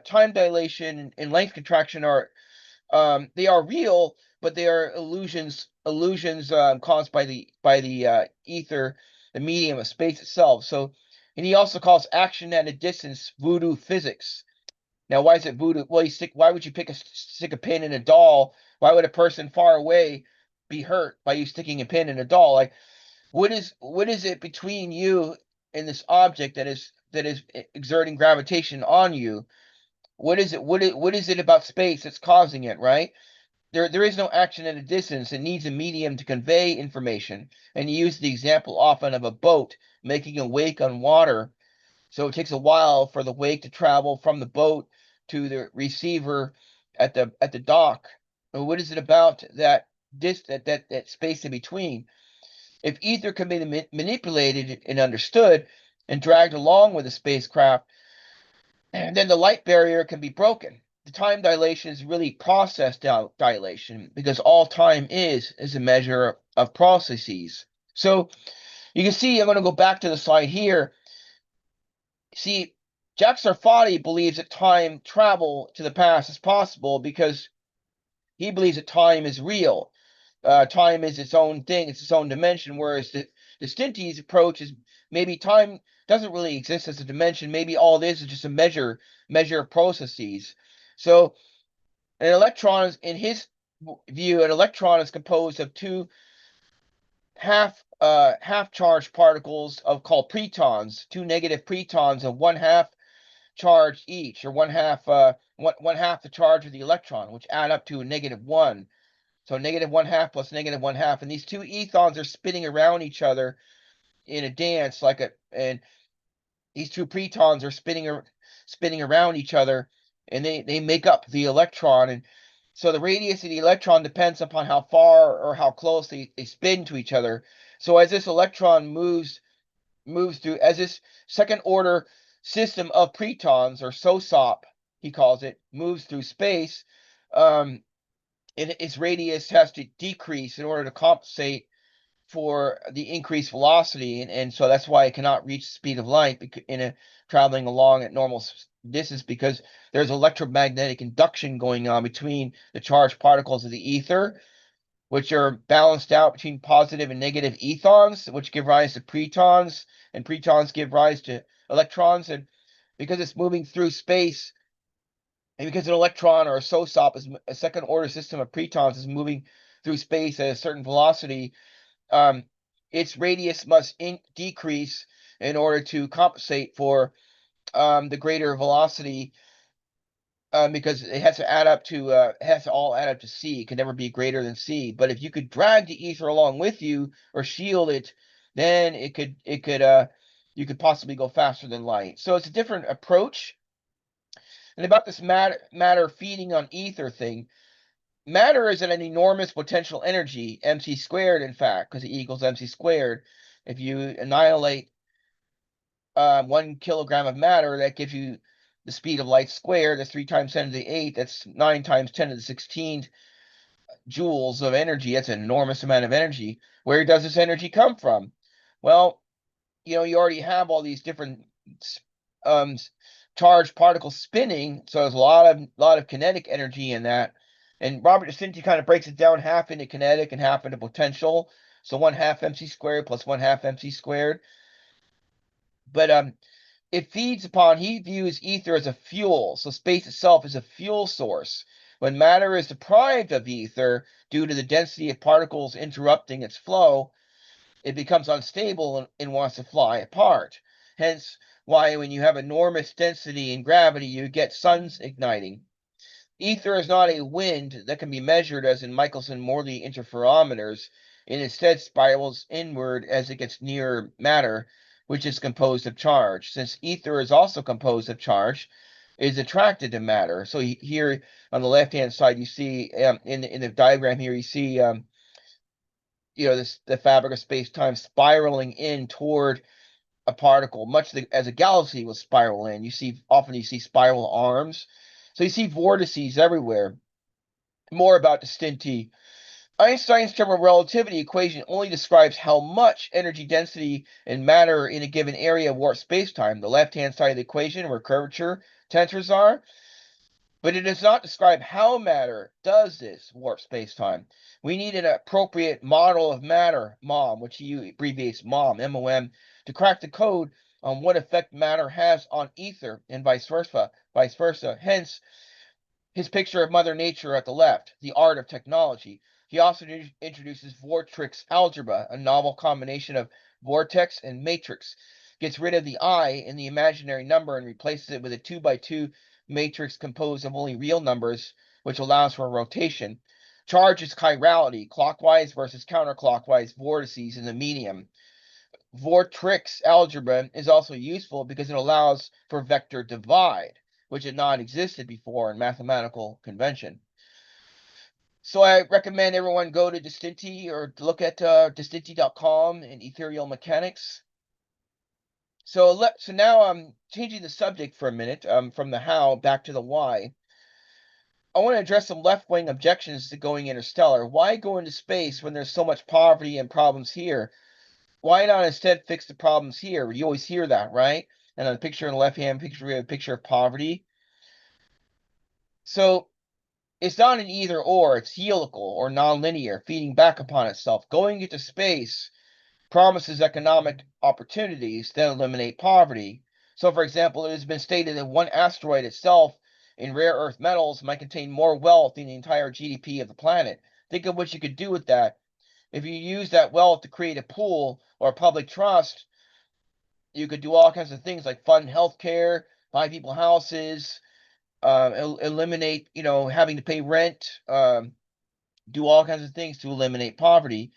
time dilation and length contraction are they are real, but they are illusions caused by the ether, the medium of space itself. So, and he also calls action at a distance voodoo physics. Now, why is it voodoo? Well, why would you stick a pin in a doll? Why would a person far away be hurt by you sticking a pin in a doll? Like, what is it between you and this object that is that is exerting gravitation on you. What is it? What is it about space that's causing it, right? There is no action at a distance. It needs a medium to convey information. And you use the example often of a boat making a wake on water. So it takes a while for the wake to travel from the boat to the receiver at the dock. And what is it about that that space in between? If ether can be manipulated and understood and dragged along with the spacecraft, then the light barrier can be broken. The time dilation is really process dilation, because all time is a measure of processes. So you can see, I'm going to go back to the slide here. See, Jack Sarfati believes that time travel to the past is possible because he believes that time is real. Time is its own thing, it's its own dimension, whereas the Stinty's approach is maybe time doesn't really exist as a dimension. Maybe all it is just a measure of processes. So an electron is, in his view, an electron is composed of two half charged particles called pretons, two negative pretons of one half charge each, or one half the charge of the electron, which add up to a -1. So -1/2 plus -1/2, and these two ethons are spinning around each other in a dance, and these two pretons are spinning around each other, and they make up the electron. And so the radius of the electron depends upon how far or how close they spin to each other. So as this electron moves through, as this second order system of pretons, or SOSOP, he calls it, moves through space, its radius has to decrease in order to compensate for the increased velocity, and so that's why it cannot reach the speed of light traveling along at normal distance, because there's electromagnetic induction going on between the charged particles of the ether, which are balanced out between positive and negative ethons, which give rise to pretons, and pretons give rise to electrons. And because it's moving through space, and because an electron, or a SOSOP, is a second order system of pretons, is moving through space at a certain velocity, its radius must decrease in order to compensate for the greater velocity, because it has to add up to all add up to c. It can never be greater than c. But if you could drag the ether along with you or shield it, then you could possibly go faster than light. So it's a different approach. And about this matter feeding on ether thing, matter is at an enormous potential energy, mc squared, in fact, because it equals mc squared. If you annihilate 1 kilogram of matter, that gives you the speed of light squared. That's 3 times 10 to the 8. That's 9 times 10 to the 16 joules of energy. That's an enormous amount of energy. Where does this energy come from? Well, you already have all these different um, charged particles spinning, so there's a lot of kinetic energy in that. And Robert Destinty kind of breaks it down half into kinetic and half into potential. So 1/2 mc squared plus 1/2 mc squared. But it feeds upon, he views ether as a fuel. So space itself is a fuel source. When matter is deprived of ether due to the density of particles interrupting its flow, it becomes unstable and wants to fly apart. Hence why when you have enormous density and gravity, you get suns igniting. Ether is not a wind that can be measured as in Michelson-Morley interferometers. It instead spirals inward as it gets near matter, which is composed of charge. Since ether is also composed of charge, it is attracted to matter. So here on the left-hand side, you see in the diagram here, you see the fabric of space-time spiraling in toward a particle, much as a galaxy will spiral in. Often you see spiral arms. So you see vortices everywhere. More about the Stinty. Einstein's general relativity equation only describes how much energy density and matter in a given area of warped spacetime, the left-hand side of the equation where curvature tensors are, but it does not describe how matter does this warp spacetime. We need an appropriate model of matter, MOM, which he abbreviates MOM, M-O-M, to crack the code on what effect matter has on ether and vice versa. Hence, his picture of Mother Nature at the left, the art of technology. He also introduces vortex algebra, a novel combination of vortex and matrix. gets rid of the I in the imaginary number and replaces it with a 2 by 2 matrix composed of only real numbers, which allows for a rotation. Charge is chirality, clockwise versus counterclockwise vortices in the medium. Vortrix algebra is also useful because it allows for vector divide, which had not existed before in mathematical convention. So I recommend everyone go to Destined or look at destined.com and Ethereal mechanics. So now I'm changing the subject for a minute, from the how back to the why. I want to address some left-wing objections to going interstellar. Why go into space when there's so much poverty and problems here? Why not instead fix the problems here? You always hear that, right? And on the picture on the left-hand picture, we have a picture of poverty. So it's not an either or, it's helical or nonlinear, feeding back upon itself. Going into space promises economic opportunities that eliminate poverty. So, for example, it has been stated that one asteroid itself in rare earth metals might contain more wealth than the entire GDP of the planet. Think of what you could do with that. If you use that wealth to create a pool or a public trust, you could do all kinds of things like fund healthcare, buy people houses, eliminate, having to pay rent, do all kinds of things to eliminate poverty.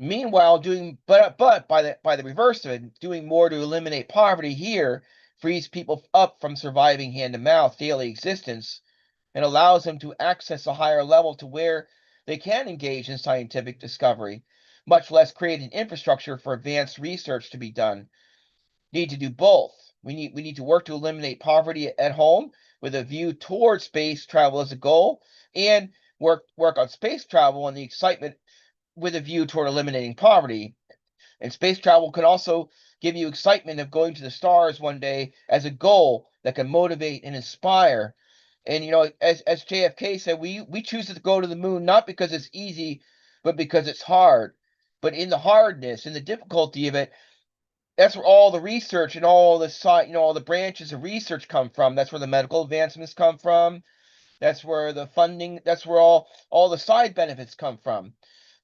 Meanwhile, but by the reverse of it, doing more to eliminate poverty here frees people up from surviving hand to mouth daily existence and allows them to access a higher level to where they can engage in scientific discovery, much less create an infrastructure for advanced research to be done. Need to do both. We need to work to eliminate poverty at home with a view toward space travel as a goal, and work on space travel and the excitement with a view toward eliminating poverty. And space travel can also give you excitement of going to the stars one day as a goal that can motivate and inspire. And as JFK said, we choose to go to the moon not because it's easy, but because it's hard. But in the hardness, in the difficulty of it, that's where all the research and all all the branches of research come from. That's where the medical advancements come from. That's where the funding. That's where all the side benefits come from.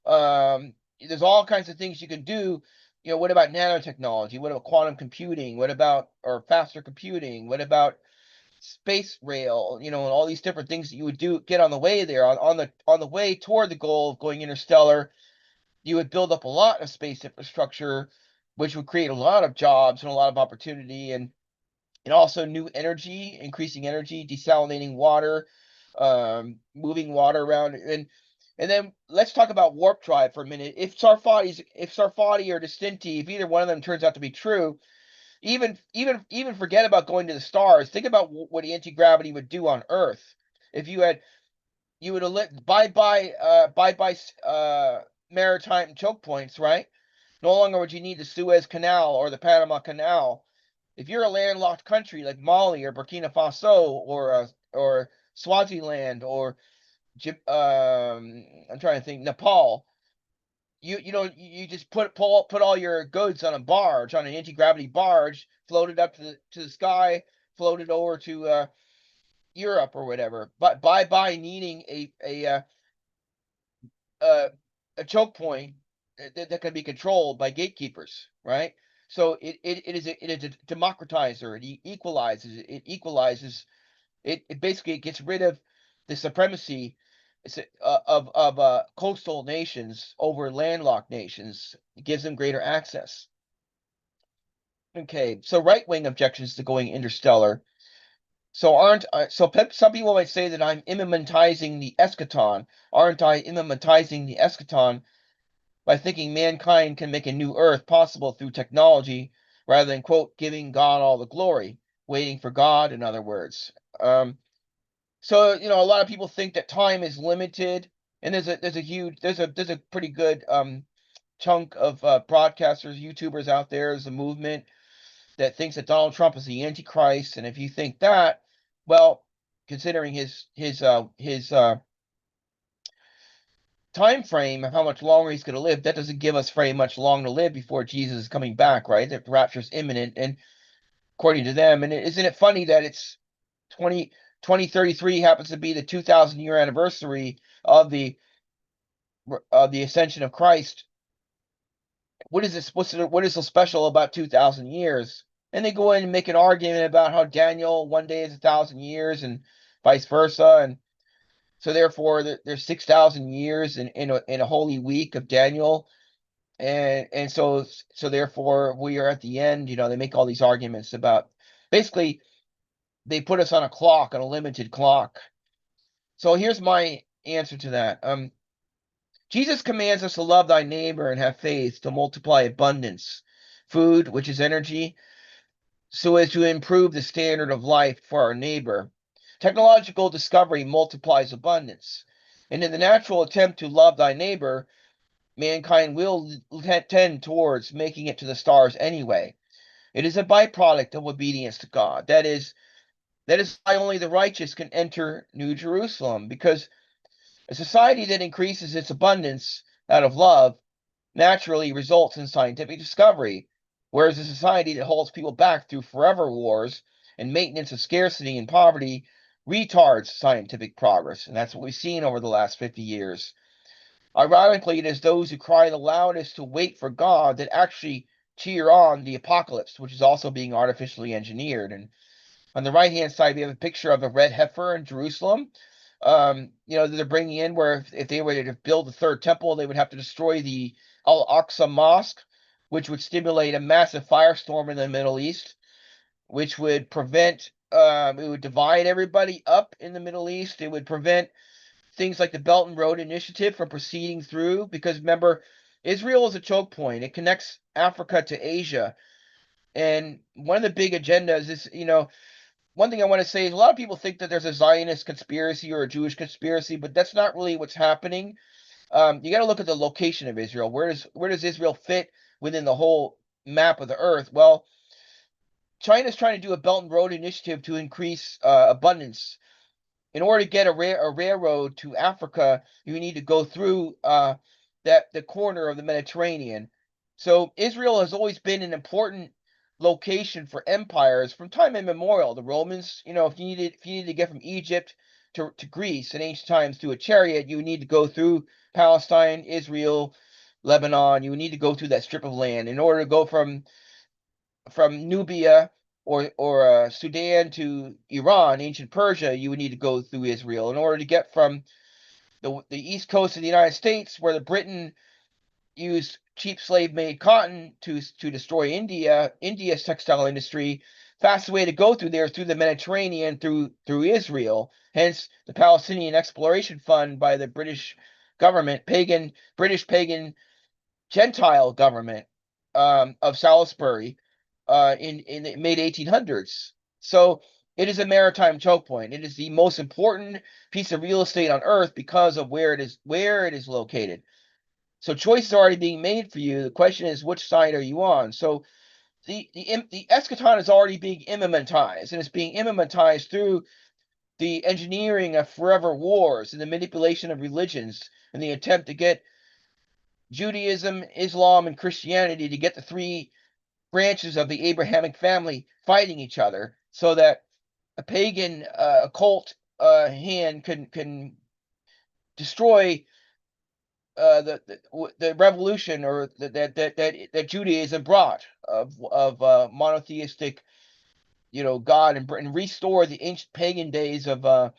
There's all kinds of things you can do. What about nanotechnology? What about quantum computing? What about or faster computing? What about space rail? And all these different things that you would get on the way there, on the way toward the goal of going interstellar. You would build up a lot of space infrastructure, which would create a lot of jobs and a lot of opportunity, and also new energy, increasing energy, desalinating water, moving water around, and then let's talk about warp drive for a minute. If Sarfati or Distinti, if either one of them turns out to be true, even forget about going to the stars. Think about what anti-gravity would do on Earth. If you would have bye bye maritime choke points, right? No longer would you need the Suez Canal or the Panama Canal. If you're a landlocked country like Mali or Burkina Faso or Swaziland or I'm trying to think, Nepal, you just put all your goods on a barge, on an anti-gravity barge, float it up to the sky, float it over to Europe or whatever. But by needing uh, a choke point that can be controlled by gatekeepers, right? So it is a democratizer. It equalizes. It basically gets rid of the supremacy of coastal nations over landlocked nations. It gives them greater access. Okay, so right-wing objections to going interstellar. Some people might say that I'm immanentizing the eschaton. Aren't I immanentizing the eschaton by thinking mankind can make a new Earth possible through technology rather than, quote, giving God all the glory, waiting for God, in other words. So a lot of people think that time is limited, and there's a pretty good chunk of broadcasters, YouTubers out there. There's a movement that thinks that Donald Trump is the Antichrist, and if you think that, well, considering his time frame of how much longer he's going to live, that doesn't give us very much long to live before Jesus is coming back, right? The rapture is imminent, and according to them, and isn't it funny that it's 2033 happens to be the 2,000-year anniversary of the ascension of Christ, what is this? What is so special about 2,000 years? And they go in and make an argument about how Daniel one day is 1,000 years and vice versa, and so therefore there's 6,000 years in a holy week of Daniel, and so therefore we are at the end. They make all these arguments about basically they put us on a clock, on a limited clock. So here's my answer to that. Jesus commands us to love thy neighbor and have faith, to multiply abundance, food, which is energy, so as to improve the standard of life for our neighbor. Technological discovery multiplies abundance. And in the natural attempt to love thy neighbor, mankind will tend towards making it to the stars anyway. It is a byproduct of obedience to God. That is why only the righteous can enter New Jerusalem, because a society that increases its abundance out of love naturally results in scientific discovery, whereas a society that holds people back through forever wars and maintenance of scarcity and poverty retards scientific progress. And that's what we've seen over the last 50 years. Ironically, it is those who cry the loudest to wait for God that actually cheer on the apocalypse, which is also being artificially engineered. And on the right-hand side, we have a picture of a red heifer in Jerusalem. They're bringing in where if they were to build the third temple, they would have to destroy the Al-Aqsa Mosque, which would stimulate a massive firestorm in the Middle East, which would it would divide everybody up in the Middle East. It would prevent things like the Belt and Road Initiative from proceeding through, because remember, Israel is a choke point. It connects Africa to Asia. And one of the big agendas is, one thing I want to say is a lot of people think that there's a Zionist conspiracy or a Jewish conspiracy, but that's not really what's happening. You got to look at the location of Israel. Where does Israel fit within the whole map of the earth? Well, China's trying to do a Belt and Road Initiative to increase abundance. In order to get a railroad to Africa, you need to go through the corner of the Mediterranean. So Israel has always been an important location for empires from time immemorial. The Romans, if you needed to get from Egypt to Greece in ancient times through a chariot, you would need to go through Palestine, Israel, Lebanon. You would need to go through that strip of land in order to go from Nubia or Sudan to Iran, ancient Persia. You would need to go through Israel in order to get from the east coast of the United States, where the Britain used cheap slave-made cotton to destroy India's textile industry. Fastest way to go through there is through the Mediterranean, through Israel. Hence, the Palestinian Exploration Fund by the British government, British pagan Gentile government of Salisbury in the mid 1800s. So it is a maritime choke point. It is the most important piece of real estate on Earth because of where it is located. So choices are already being made for you. The question is, which side are you on? So the eschaton is already being immanentized, and it's being immanentized through the engineering of forever wars and the manipulation of religions and the attempt to get Judaism, Islam, and Christianity to get the three branches of the Abrahamic family fighting each other, so that a pagan occult hand can destroy the revolution or that Judaism brought of monotheistic, God, and restore the ancient pagan days of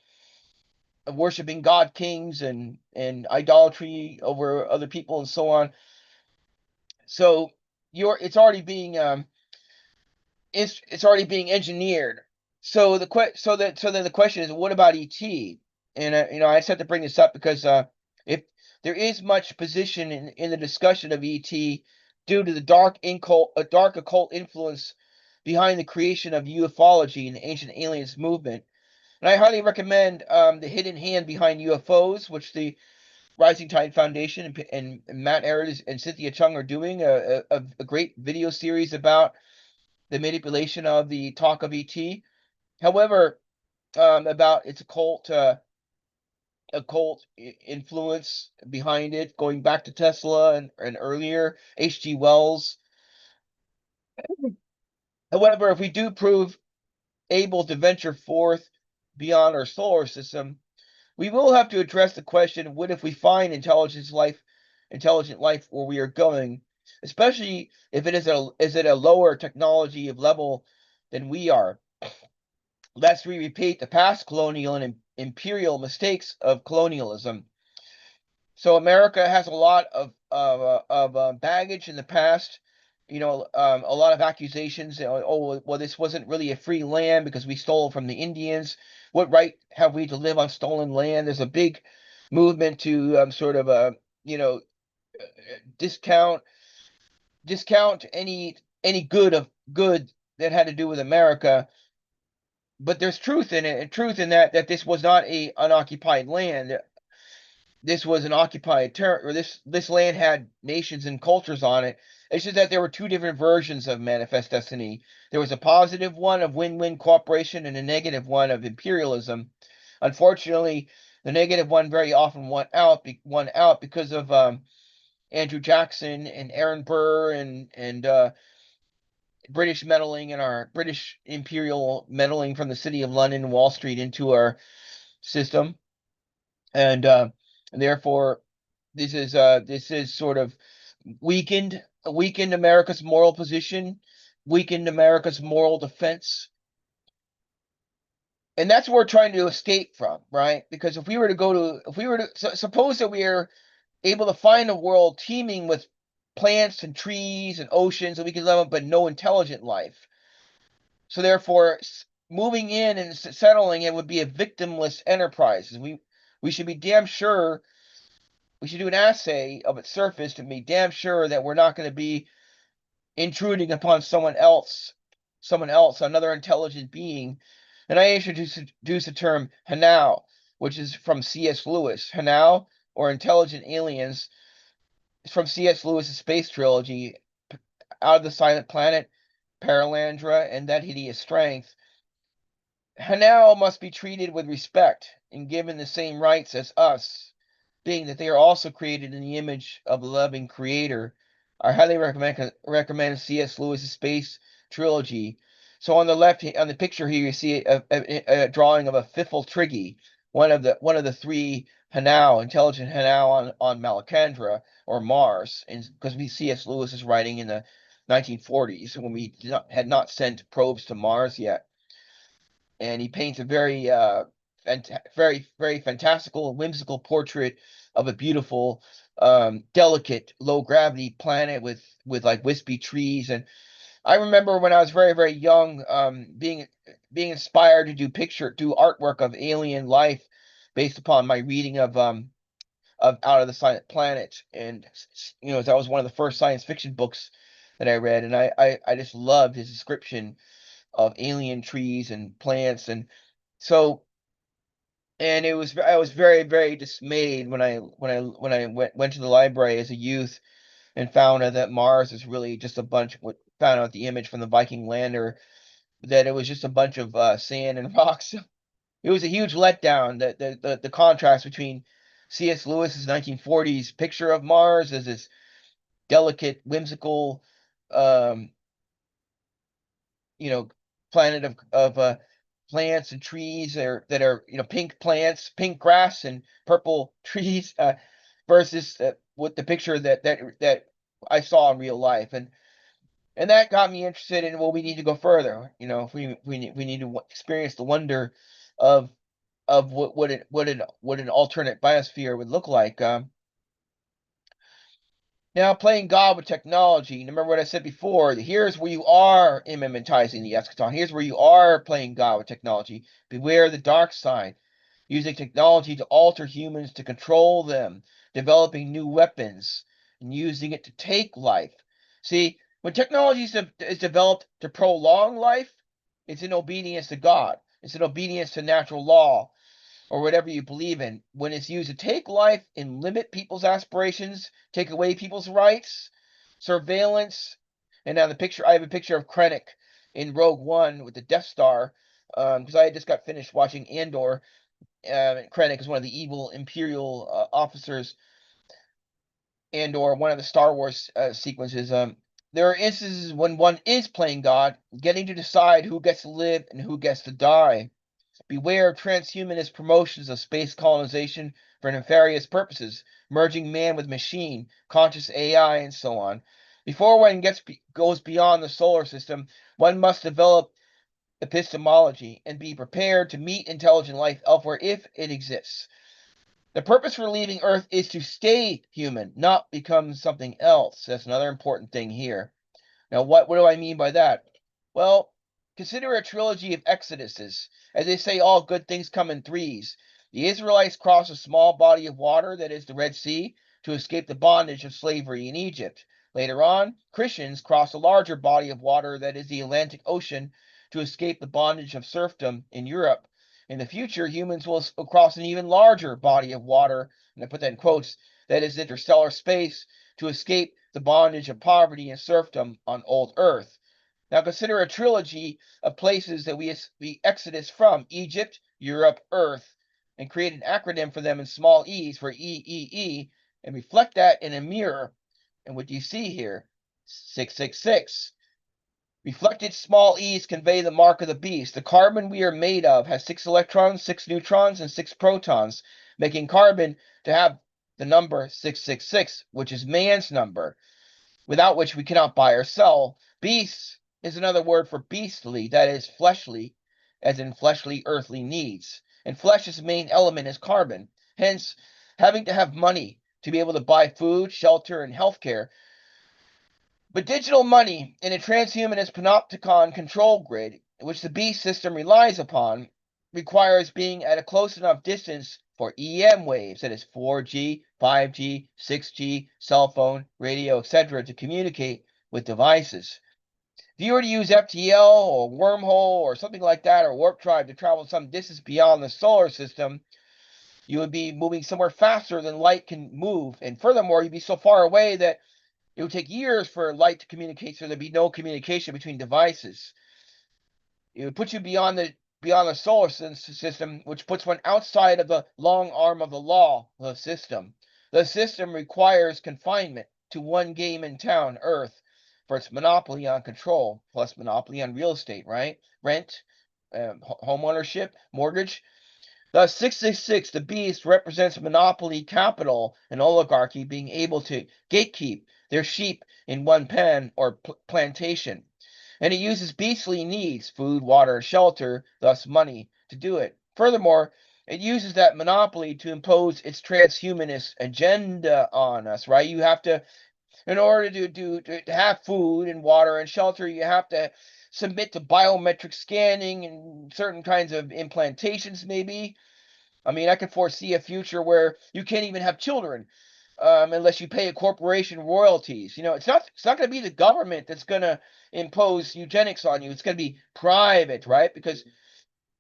worshiping god kings and idolatry over other people and so on. So it's already being it's already being engineered. So then the question is, what about ET? And I just have to bring this up because if there is much position in the discussion of ET due to the dark occult influence behind the creation of ufology and the ancient aliens movement. And I highly recommend the hidden hand behind UFOs, which the Rising Tide Foundation and Matt Ayers and Cynthia Chung are doing a great video series about the manipulation of the talk of ET. However, about its occult influence behind it, going back to Tesla and earlier, H.G. Wells. However, if we do prove able to venture forth beyond our solar system, we will have to address the question: what if we find intelligent life where we are going? especially if it is at a lower technology of level than we are, lest we repeat the past colonial and imperial mistakes of colonialism. So America has a lot of baggage in the past. A lot of accusations. Oh, well, this wasn't really a free land because we stole from the Indians. What right have we to live on stolen land? There's a big movement to sort of you know discount any good that had to do with America. But there's truth in it, and truth in that this was not a unoccupied land. This was an occupied territory. This land had nations and cultures on it. It's just that there were two different versions of Manifest Destiny. There was a positive one of win-win cooperation and a negative one of imperialism. Unfortunately, the negative one very often won out because of Andrew Jackson and Aaron Burr and British meddling and our British imperial meddling from the City of London and Wall Street into our system, and therefore this is sort of weakened America's moral position, weakened America's moral defense, and that's what we're trying to escape from, right? Because if we were to suppose that we are able to find a world teeming with plants and trees and oceans, and we can live on, but no intelligent life. So therefore, moving in and settling it would be a victimless enterprise. We should be damn sure. We should do an assay of its surface to be damn sure that we're not going to be intruding upon someone else, another intelligent being. And I introduce the term Hanau, which is from C.S. Lewis. Hanau, or intelligent aliens, is from C.S. Lewis's space trilogy, Out of the Silent Planet, Paralandra, and That Hideous Strength. Hanau must be treated with respect and given the same rights as us, being that they are also created in the image of the loving creator. I highly recommend C.S. Lewis's space trilogy. So on the left, on the picture here, you see a drawing of a Fiffle Triggy, one of the three Hanau, intelligent Hanau on Malacandra or Mars, because C.S. Lewis is writing in the 1940s when we had not sent probes to Mars yet, and he paints a very fantastical and whimsical portrait of a beautiful, delicate, low gravity planet with like wispy trees. And I remember when I was very young, being inspired to do artwork of alien life based upon my reading of Out of the Silent Planet, and that was one of the first science fiction books that I read, and I just loved his description of alien trees and plants. And so, and I was very dismayed when I went to the library as a youth and found out that Mars is really just a bunch. What found out the image from the Viking lander, that it was just a bunch of sand and rocks. It was a huge letdown. That the contrast between C.S. Lewis's 1940s picture of Mars as this delicate, whimsical, um, you know, planet of plants and trees that are pink plants, pink grass, and purple trees, versus with the picture that I saw in real life, and that got me interested in, well, we need to go further. If we need to experience the wonder of what an alternate biosphere would look like. Now, playing God with technology. Remember what I said before. Here's where you are immanentizing the eschaton. Here's where you are playing God with technology. Beware the dark side. Using technology to alter humans, to control them. Developing new weapons. And using it to take life. See, when technology is developed to prolong life, it's in obedience to God. It's in obedience to natural law, or whatever you believe in. When it's used to take life and limit people's aspirations, take away people's rights, surveillance. And now I have a picture of Krennic in Rogue One with the Death Star, because I had just got finished watching Andor. Krennic is one of the evil Imperial officers, Andor, one of the Star Wars sequences. There are instances when one is playing God, getting to decide who gets to live and who gets to die. Beware of transhumanist promotions of space colonization for nefarious purposes, merging man with machine, conscious AI, and so on. Before one goes beyond the solar system, one must develop epistemology and be prepared to meet intelligent life elsewhere if it exists. The purpose for leaving Earth is to stay human, not become something else. That's another important thing here. Now, what do I mean by that? Well, consider a trilogy of exoduses. As they say, all good things come in threes. The Israelites cross a small body of water, that is the Red Sea, to escape the bondage of slavery in Egypt. Later on, Christians cross a larger body of water, that is the Atlantic Ocean, to escape the bondage of serfdom in Europe. In the future, humans will cross an even larger body of water, and I put that in quotes, that is interstellar space, to escape the bondage of poverty and serfdom on old Earth. Now consider a trilogy of places that we exodus from: Egypt, Europe, Earth, and create an acronym for them in small e's for EEE, and reflect that in a mirror. And what do you see here? 666. Reflected small e's convey the mark of the beast. The carbon we are made of has 6 electrons, 6 neutrons, and 6 protons, making carbon to have the number 666, which is man's number, without which we cannot buy or sell. Beast is another word for beastly, that is fleshly, as in fleshly earthly needs. And flesh's main element is carbon. Hence, having to have money to be able to buy food, shelter, and healthcare. But digital money in a transhumanist panopticon control grid, which the beast system relies upon, requires being at a close enough distance for EM waves, that is 4G, 5G, 6G, cell phone, radio, etc., to communicate with devices. If you were to use FTL or wormhole or something like that, or warp drive to travel some distance beyond the solar system, you would be moving somewhere faster than light can move. And furthermore, you'd be so far away that it would take years for light to communicate, so there'd be no communication between devices. It would put you beyond the solar system, which puts one outside of the long arm of the law, the system. The system requires confinement to one game in town, Earth, for its monopoly on control, plus monopoly on real estate, right? Rent, home ownership, mortgage. Thus, 666, the beast, represents monopoly capital and oligarchy being able to gatekeep their sheep in one pen or plantation. And it uses beastly needs, food, water, shelter, thus money, to do it. Furthermore, it uses that monopoly to impose its transhumanist agenda on us, right? You have to, in order to have food and water and shelter, you have to submit to biometric scanning and certain kinds of implantations, maybe. I mean, I could foresee a future where you can't even have children unless you pay a corporation royalties. It's not going to be the government that's going to impose eugenics on you. It's going to be private, right? Because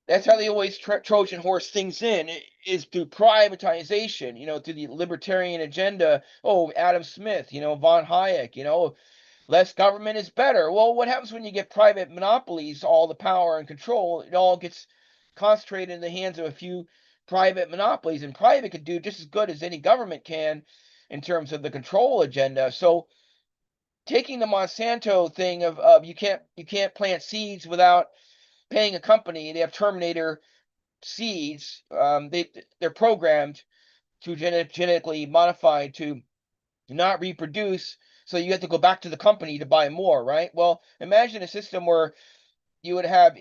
that's how they always Trojan horse things in, is through privatization, through the libertarian agenda. Oh, Adam Smith, von Hayek, less government is better. Well, what happens when you get private monopolies, all the power and control? It all gets concentrated in the hands of a few private monopolies, and private could do just as good as any government can in terms of the control agenda. So taking the Monsanto thing of you can't plant seeds without paying a company. They have Terminator seeds. They're programmed to genetically modified to not reproduce, so you have to go back to the company to buy more, right? Well, imagine a system where you would have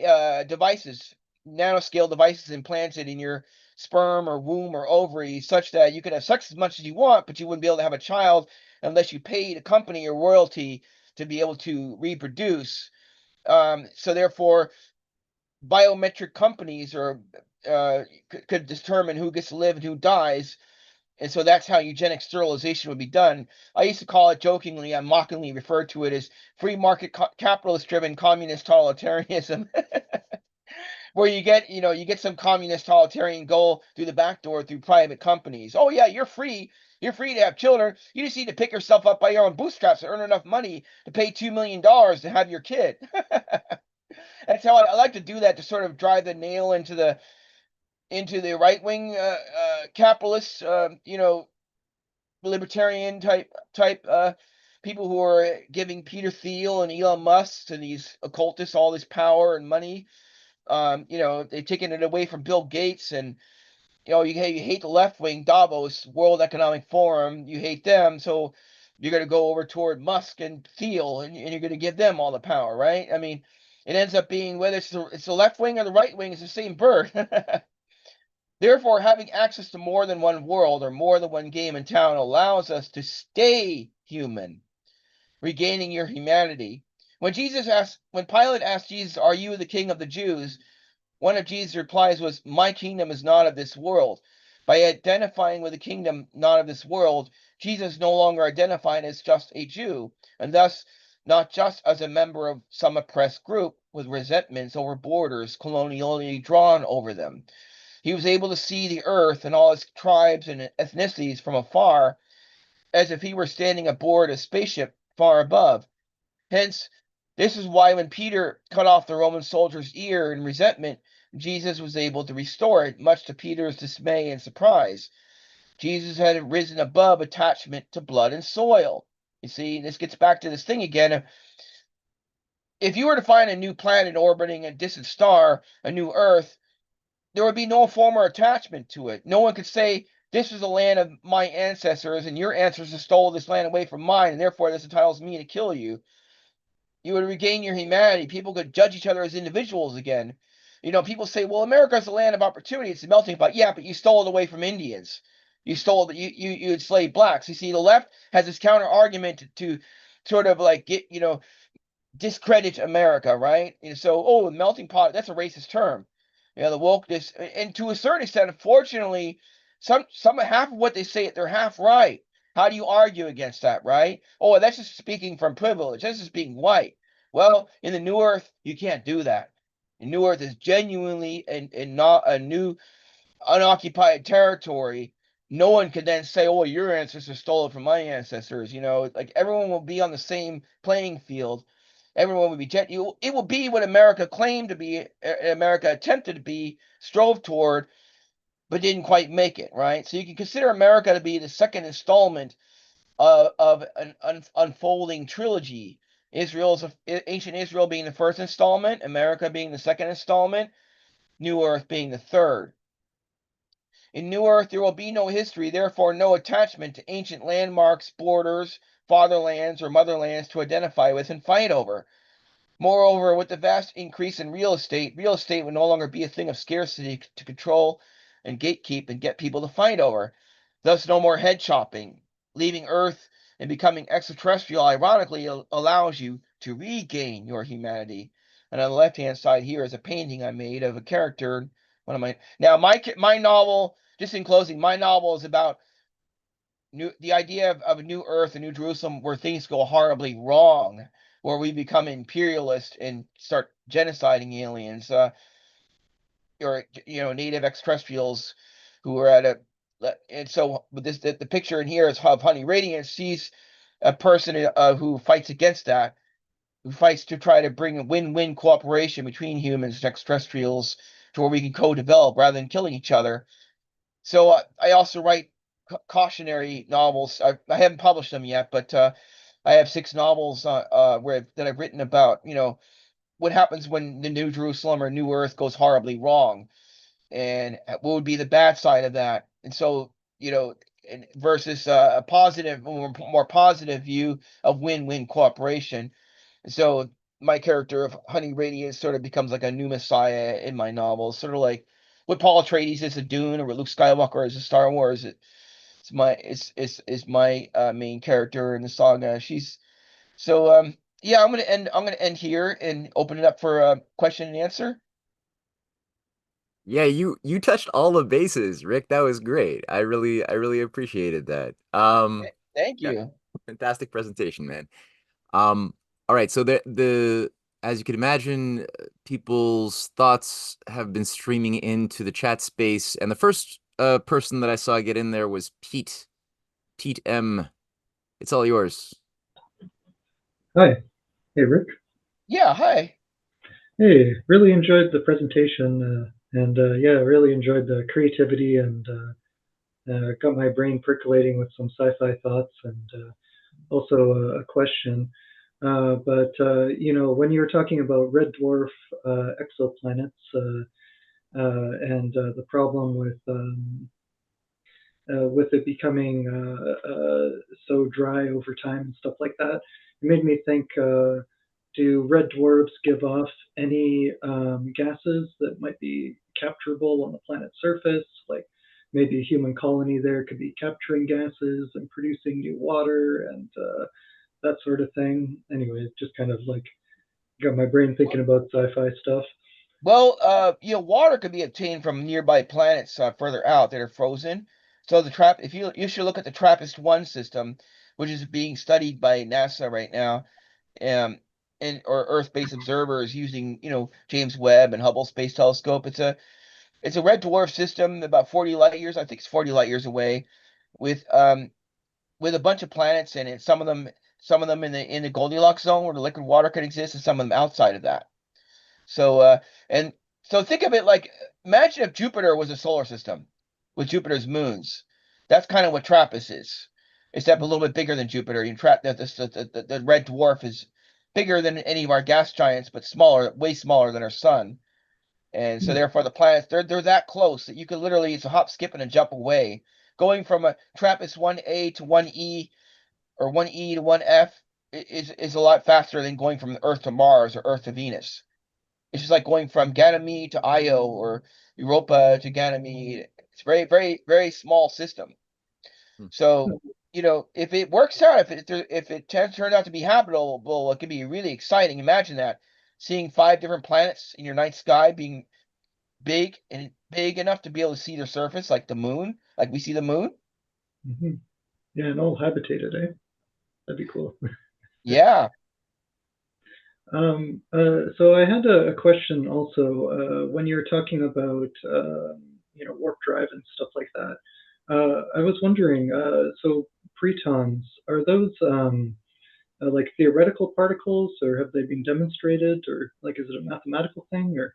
devices, nanoscale devices implanted in your sperm or womb or ovary, such that you could have sex as much as you want, but you wouldn't be able to have a child unless you paid a company a royalty to be able to reproduce. So therefore, biometric companies could determine who gets to live and who dies. And so that's how eugenic sterilization would be done. I used to call it jokingly, I mockingly referred to it as free market capitalist driven communist totalitarianism, where you get some communist totalitarian goal through the back door through private companies. Oh yeah, you're free. You're free to have children. You just need to pick yourself up by your own bootstraps and earn enough money to pay $2 million to have your kid. That's how I like to do that, to sort of drive the nail into the right wing capitalists, libertarian type people who are giving Peter Thiel and Elon Musk and these occultists all this power and money. They've taken it away from Bill Gates, and you hate the left wing, Davos, World Economic Forum. You hate them, so you're going to go over toward Musk and Thiel, and you're going to give them all the power, right? I mean, it ends up being whether it's the left wing or the right wing, it's the same bird. Therefore, having access to more than one world or more than one game in town allows us to stay human, regaining your humanity. When Pilate asked Jesus, "Are you the king of the Jews?" one of Jesus' replies was, "My kingdom is not of this world." By identifying with the kingdom not of this world, Jesus no longer identified as just a Jew, and thus not just as a member of some oppressed group with resentments over borders colonially drawn over them. He was able to see the earth and all its tribes and ethnicities from afar, as if he were standing aboard a spaceship far above. Hence, this is why when Peter cut off the Roman soldier's ear in resentment, Jesus was able to restore it, much to Peter's dismay and surprise. Jesus had risen above attachment to blood and soil. You see, this gets back to this thing again. If you were to find a new planet orbiting a distant star, a new Earth, there would be no former attachment to it. No one could say, "This is the land of my ancestors, and your ancestors stole this land away from mine, and therefore this entitles me to kill you." You would regain your humanity. People could judge each other as individuals again. People say, "Well, America's the land of opportunity. It's a melting pot." Yeah, but you stole it away from Indians. You enslaved blacks. You see, the left has this counter argument to sort of like discredit America, right? And so, oh, melting pot, that's a racist term. The wokeness, and to a certain extent, unfortunately, some half of what they say, they're half right. How do you argue against that, right? Oh, that's just speaking from privilege. That's just being white. Well, in the New Earth, you can't do that. The New Earth is genuinely and not a new unoccupied territory. No one could then say, "Oh, your ancestors stole it from my ancestors." Like everyone will be on the same playing field. Everyone will be it will be what America claimed to be, America attempted to be, strove toward, but didn't quite make it, right? So you can consider America to be the second installment of an unfolding trilogy. Ancient Israel being the first installment, America being the second installment, New Earth being the third. In New Earth, there will be no history, therefore no attachment to ancient landmarks, borders, fatherlands, or motherlands to identify with and fight over. Moreover, with the vast increase in real estate would no longer be a thing of scarcity to control and gatekeep and get people to fight over. Thus, no more head chopping. Leaving Earth and becoming extraterrestrial, ironically, allows you to regain your humanity. And on the left-hand side here is a painting I made of a character. One of my novel. Just in closing, my novel is about the idea of a new Earth, a new Jerusalem, where things go horribly wrong, where we become imperialist and start genociding aliens, or native extraterrestrials who are at a. And so with the picture in here is of Honey Radiance. She's a person who fights against that, who fights to try to bring a win-win cooperation between humans and extraterrestrials to where we can co-develop rather than killing each other. So I also write cautionary novels. I haven't published them yet, but I have 6 novels that I've written about, what happens when the New Jerusalem or New Earth goes horribly wrong, and what would be the bad side of that. And so, versus a positive, more positive view of win-win cooperation. So my character of Honey Radiance sort of becomes like a new messiah in my novels, sort of like what Paul Atreides is a Dune or what Luke Skywalker is a Star Wars. It's my main character in the saga. She's so yeah. I'm gonna end here and open it up for a question and answer. Yeah, you touched all the bases, Rick. That was great. I really appreciated that. Thank Yeah, you. fantastic presentation, man. Um, all right, so the as you can imagine, people's thoughts have been streaming into the chat space, and the first person that I saw get in there was Pete. Pete M. It's all yours. Hi. Hey, Rick. Yeah. Hi. Hey, really enjoyed the presentation, and yeah, really enjoyed the creativity, and got my brain percolating with some sci-fi thoughts, and also a question. But when you were talking about red dwarf exoplanets, and the problem with with it becoming so dry over time and stuff like that. It made me think, do red dwarfs give off any gases that might be capturable on the planet's surface? Like maybe a human colony there could be capturing gases and producing new water and that sort of thing. Anyway, it just kind of like got my brain thinking about sci-fi stuff. Well, water could be obtained from nearby planets further out that are frozen. So if you should look at the TRAPPIST-1 system, which is being studied by NASA right now, um, or Earth-based observers using, James Webb and Hubble Space Telescope. It's a red dwarf system about 40 light years. I think it's 40 light years away, with a bunch of planets in it. Some of them in the Goldilocks zone where the liquid water can exist, and some of them outside of that. And so think of it like, imagine if Jupiter was a solar system with Jupiter's moons. That's kind of what TRAPPIST is, except a little bit bigger than Jupiter. The red dwarf is bigger than any of our gas giants, but smaller, way smaller than our sun. And so therefore the planets, they're that close that you could literally, it's a hop, skip, and a jump away. Going from a TRAPPIST 1A to 1E, or 1E to 1F is a lot faster than going from Earth to Mars or Earth to Venus. It's just like going from Ganymede to Io or Europa to Ganymede. It's very, very, very small system. So, if it works out, if it turns out to be habitable, it can be really exciting. Imagine that, seeing 5 different planets in your night sky being big enough to be able to see their surface, like the moon, like we see the moon. Mm-hmm. Yeah, and all habitated, eh? That'd be cool. Yeah. So I had a question also. When you're talking about warp drive and stuff like that, I was wondering. So pretons, are those like theoretical particles, or have they been demonstrated, or like is it a mathematical thing, or?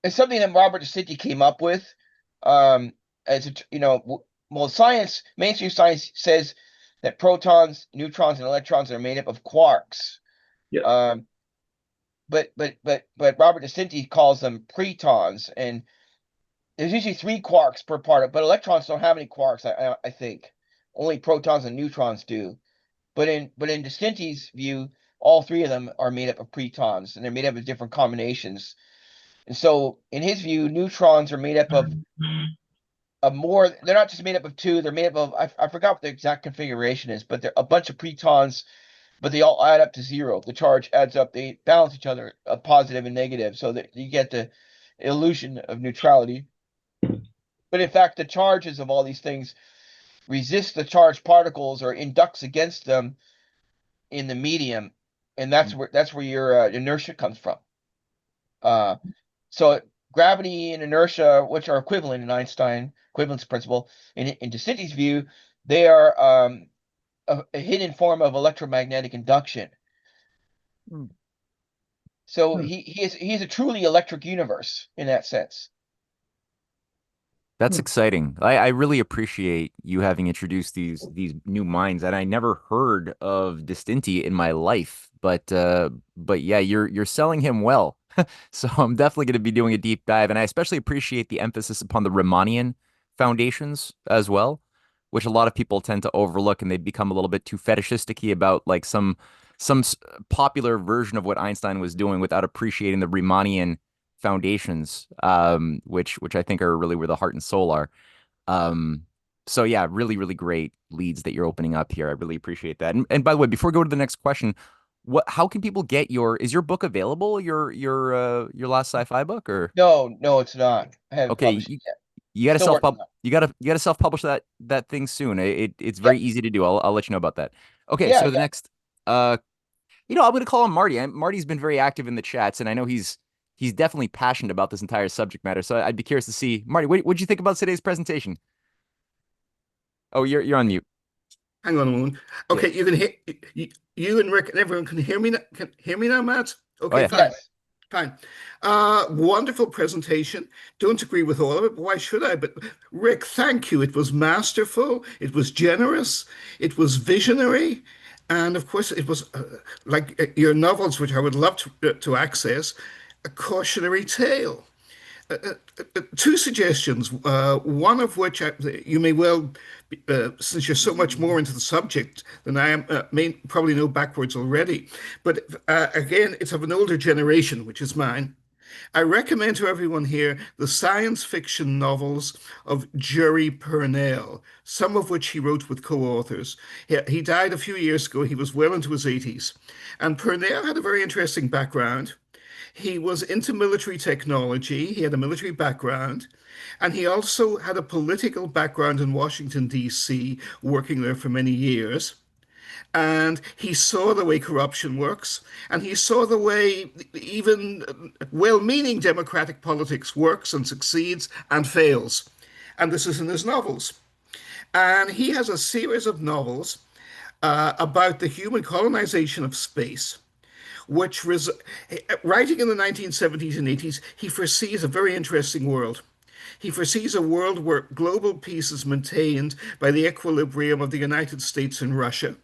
It's something that Robert DeCinti came up with. As science, mainstream science says that protons, neutrons, and electrons are made up of quarks. Yeah. But Robert DeCinti calls them pretons, and there's usually 3 quarks per part. But electrons don't have any quarks. I think only protons and neutrons do. But in DeCinti's view, all 3 of them are made up of pretons, and they're made up of different combinations. And so, in his view, neutrons are made up of more. They're not just made up of 2. They're made up of, I forgot what the exact configuration is, but they're a bunch of pretons, but they all add up to 0. The charge adds up. They balance each other, a positive and negative, so that you get the illusion of neutrality. But in fact, the charges of all these things resist the charged particles or inducts against them in the medium, and that's where your inertia comes from. So gravity and inertia, which are equivalent in Einstein equivalence principle, in DeCinti's view, they are a hidden form of electromagnetic induction. So he's a truly electric universe in that sense. That's exciting. I really appreciate you having introduced these new minds, and I never heard of DeCinti in my life. But yeah, you're selling him well. So I'm definitely going to be doing a deep dive, and I especially appreciate the emphasis upon the Riemannian foundations as well, which a lot of people tend to overlook, and they become a little bit too fetishistic about like some popular version of what Einstein was doing without appreciating the Riemannian foundations, which I think are really where the heart and soul are. So yeah, really, really great leads that you're opening up here. I really appreciate that. And by the way, before we go to the next question, how can people get is your book available? Your last sci-fi book, or? No, it's not. I haven't Okay, published it yet. you got to Still working on it. you got to self-publish that thing soon. It's Yep. very easy to do. I'll let you know about that. Okay, Yeah, so the next I'm going to call him Marty. Marty's been very active in the chats, and I know he's definitely passionate about this entire subject matter. So I'd be curious to see, Marty, what'd you think about today's presentation? Oh, you're on mute. Hang on a moment. Okay, you can hear you and Rick and everyone can hear me now. Can hear me now, Matt? Okay, yeah. fine. Yes. Fine. Wonderful presentation. Don't agree with all of it, but why should I? But Rick, thank you. It was masterful. It was generous. It was visionary. And of course, it was like your novels, which I would love to access, a cautionary tale. two suggestions. One of which you may well, since you're so much more into the subject than I am, may probably know backwards already. But again, it's of an older generation, which is mine. I recommend to everyone here the science fiction novels of Jerry Purnell, some of which he wrote with co-authors. He died a few years ago. He was well into his 80s. And Purnell had a very interesting background. He was into military technology. He had a military background. And he also had a political background in Washington, D.C., working there for many years. And he saw the way corruption works, and he saw the way even well-meaning democratic politics works and succeeds and fails. And this is in his novels. And he has a series of novels about the human colonization of space, which was writing in the 1970s and 80s, he foresees a very interesting world. He foresees a world where global peace is maintained by the equilibrium of the United States and Russia.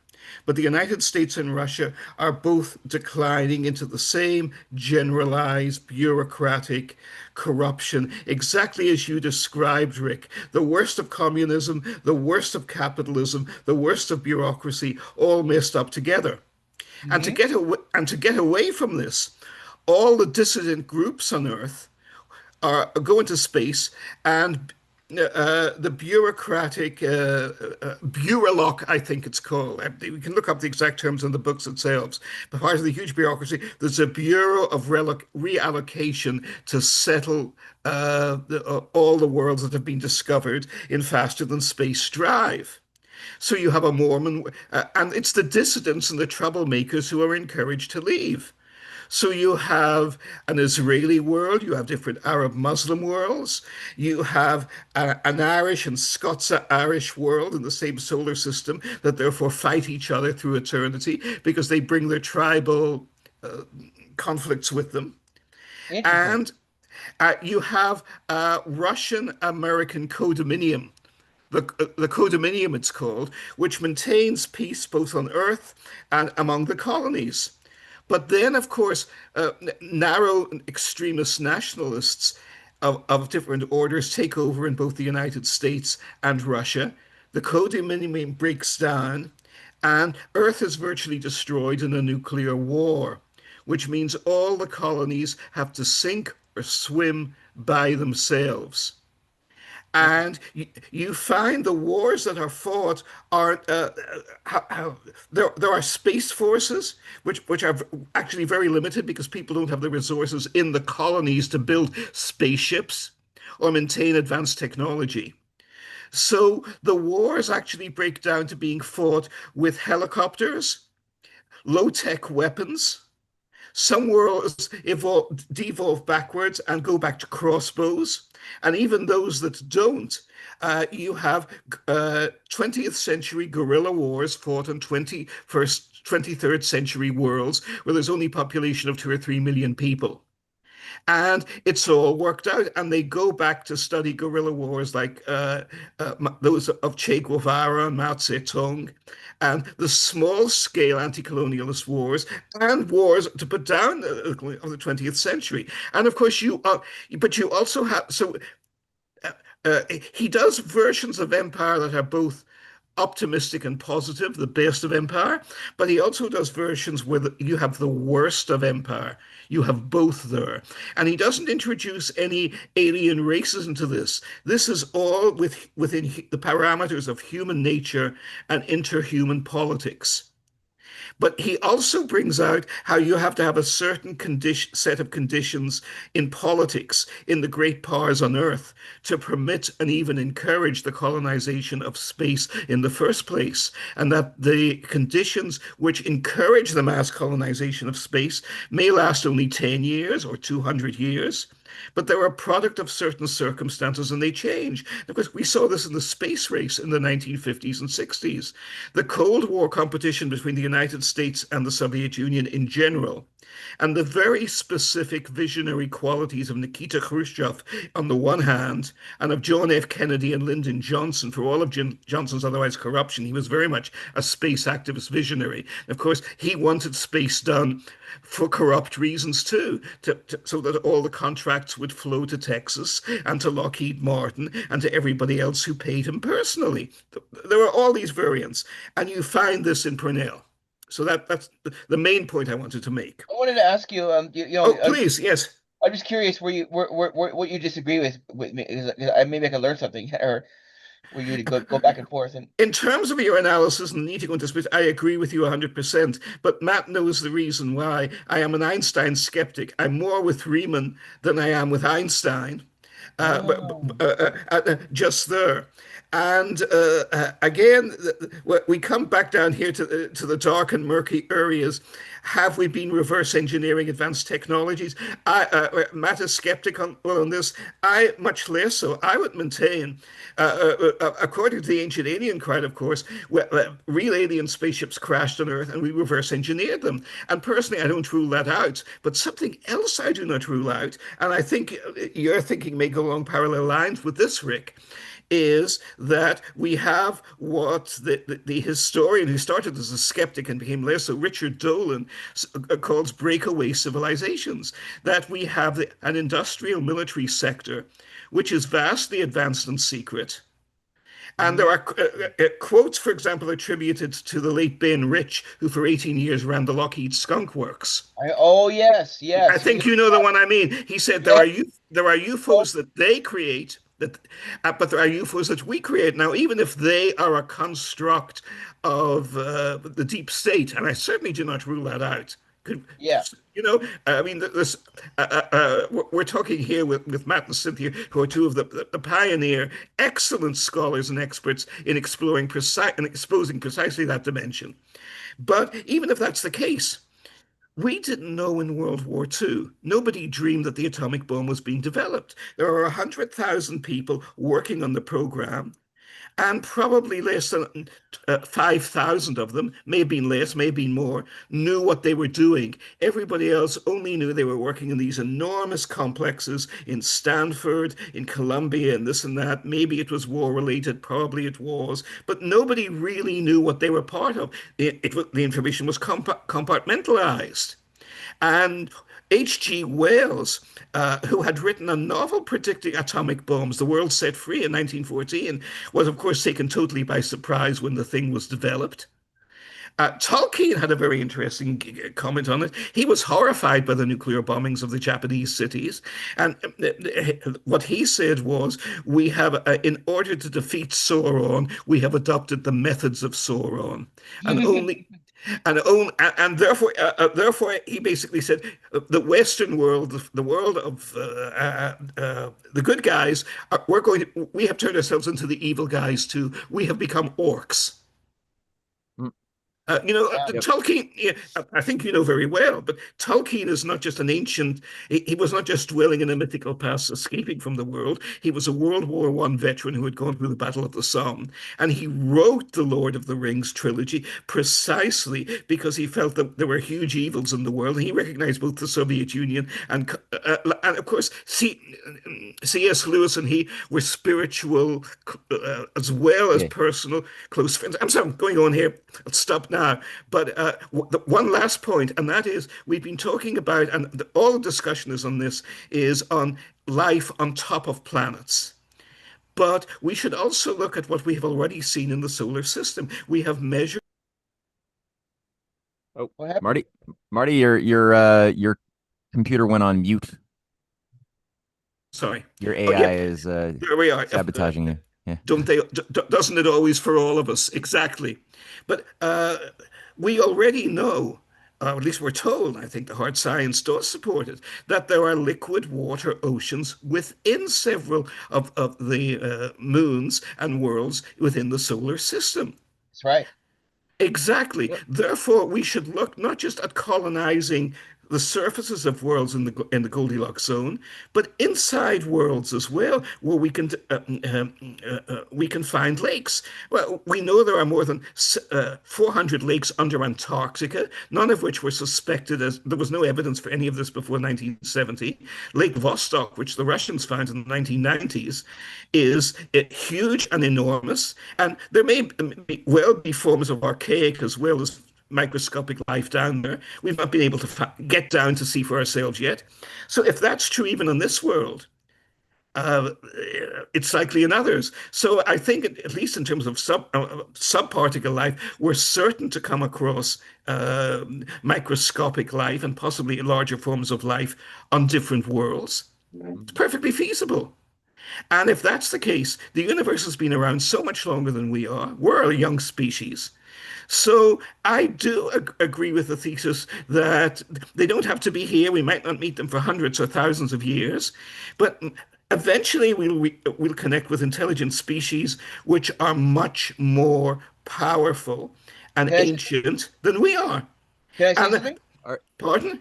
But the United States and Russia are both declining into the same generalized bureaucratic corruption, exactly as you described, Rick. The worst of communism, the worst of capitalism, the worst of bureaucracy, all messed up together. And to get away from this, all the dissident groups on Earth are go into space, and the bureaucratic Bureaulock, I think it's called. We can look up the exact terms in the books themselves. But part of the huge bureaucracy, there's a Bureau of Reallocation to settle all the worlds that have been discovered in faster than space drive. So you have a Mormon, and it's the dissidents and the troublemakers who are encouraged to leave. So you have an Israeli world, you have different Arab Muslim worlds, you have an Irish and Scots-Irish world in the same solar system that therefore fight each other through eternity because they bring their tribal conflicts with them. And you have Russian-American codominium. The codominium, it's called, which maintains peace both on Earth and among the colonies. But then, of course, narrow extremist nationalists of different orders take over in both the United States and Russia. The codominium breaks down, and Earth is virtually destroyed in a nuclear war, which means all the colonies have to sink or swim by themselves. And you find the wars that are fought are there are space forces which are actually very limited because people don't have the resources in the colonies to build spaceships or maintain advanced technology. So the wars actually break down to being fought with helicopters, low-tech weapons. Some worlds devolve backwards and go back to crossbows. And even those that don't, you have 20th century guerrilla wars fought in 23rd century worlds where there's only a population of 2 or 3 million people. And it's all worked out. And they go back to study guerrilla wars like those of Che Guevara and Mao Zedong, and the small-scale anti-colonialist wars and wars to put down of the 20th century. And of course, but you also have, so he does versions of empire that are both optimistic and positive, the best of empire, but he also does versions where you have the worst of empire. You have both there. And he doesn't introduce any alien races into this. This is all within the parameters of human nature and interhuman politics. But he also brings out how you have to have a certain set of conditions in politics in the great powers on Earth to permit and even encourage the colonization of space in the first place. And that the conditions which encourage the mass colonization of space may last only 10 years or 200 years. But they're a product of certain circumstances and they change. Because we saw this in the space race in the 1950s and 60s. The Cold War competition between the United States and the Soviet Union in general, and the very specific visionary qualities of Nikita Khrushchev on the one hand, and of John F. Kennedy and Lyndon Johnson. For all of Johnson's otherwise corruption, he was very much a space activist visionary. Of course, he wanted space done for corrupt reasons too, so that all the contracts contracts would flow to Texas and to Lockheed Martin and to everybody else who paid him personally. There are all these variants, and you find this in Purnell. So that's the main point I wanted to make. I wanted to ask you, Oh, please, yes. I'm just curious where what you disagree with me. Maybe I can learn something, or where you go back and forth. And In terms of your analysis and need to go into space, I agree with you 100%. But Matt knows the reason why. I am an Einstein skeptic. I'm more with Riemann than I am with Einstein. oh, Just there. And again, we come back down here to the dark and murky areas. Have we been reverse engineering advanced technologies? Matt is skeptical on this. I much less so. I would maintain, according to the ancient alien crowd, of course, real alien spaceships crashed on Earth and we reverse engineered them. And personally, I don't rule that out. But something else I do not rule out, and I think your thinking may go along parallel lines with this, Rick, is that we have what the historian who started as a skeptic and became less so, Richard Dolan, calls breakaway civilizations. That we have an industrial military sector which is vastly advanced and secret. And there are quotes, for example, attributed to the late Ben Rich, who for 18 years ran the Lockheed Skunk Works. oh yes, I yes. think you know the one I mean. He said there Yeah. are UFOs that they create but there are UFOs that we create now, even if they are a construct of the deep state, and I certainly do not rule that out. Could, Yeah. I mean, we're talking here with Matt and Cynthia, who are two of the pioneer, excellent scholars and experts in exploring and exposing precisely that dimension. But even if that's the case, we didn't know in World War II. Nobody dreamed that the atomic bomb was being developed. There are 100,000 people working on the program, and probably less than 5,000 of them, may have been less, may have been more, knew what they were doing. Everybody else only knew they were working in these enormous complexes in Stanford, in Columbia, and this and that. Maybe it was war related, probably it was, but nobody really knew what they were part of. The information was compartmentalized. And H.G. Wells, who had written a novel predicting atomic bombs, The World Set Free in 1914, was, of course, taken totally by surprise when the thing was developed. Tolkien had a very interesting comment on it. He was horrified by the nuclear bombings of the Japanese cities. And what he said was, we have, in order to defeat Sauron, we have adopted the methods of Sauron. And only therefore he basically said the Western world, the world of the good guys, we have turned ourselves into the evil guys too. We have become orcs. Yeah. Tolkien, yeah, I think you know very well, but Tolkien is not just an ancient, he was not just dwelling in a mythical past, escaping from the world. He was a World War I veteran who had gone through the Battle of the Somme. And he wrote the Lord of the Rings trilogy precisely because he felt that there were huge evils in the world. And he recognized both the Soviet Union and of course, C.S. Lewis and he were spiritual as well as personal close friends. I'm sorry, I'm going on here. I'll stop now. But one last point, and that is we've been talking about, and all the discussion is on this, is on life on top of planets. But we should also look at what we have already seen in the solar system. We have measured. Oh, Marty, your computer went on mute. Sorry. Your AI is there we are. sabotaging you. Yeah. Doesn't it always for all of us? Exactly. But we already know, or at least we're told, I think the hard science does support it, that there are liquid water oceans within several of the moons and worlds within the solar system. That's right. Exactly. Yep. Therefore, we should look not just at colonizing the surfaces of worlds in the Goldilocks zone, but inside worlds as well, where we can find lakes. Well, we know there are more than 400 lakes under Antarctica, none of which were suspected as there was no evidence for any of this before 1970. Lake Vostok, which the Russians found in the 1990s, is huge and enormous, and there may well be forms of archaic as well as microscopic life down there. We've not been able to get down to see for ourselves yet. So if that's true even in this world, uh, it's likely in others. So I think, at least in terms of subparticle life, we're certain to come across microscopic life and possibly larger forms of life on different worlds. It's perfectly feasible. And if that's the case, the universe has been around so much longer than we are. We're a young species. So I do agree with the thesis that they don't have to be here. We might not meet them for hundreds or thousands of years, but eventually we'll connect with intelligent species which are much more powerful and Can I, ancient than we are. can I say And something? pardon?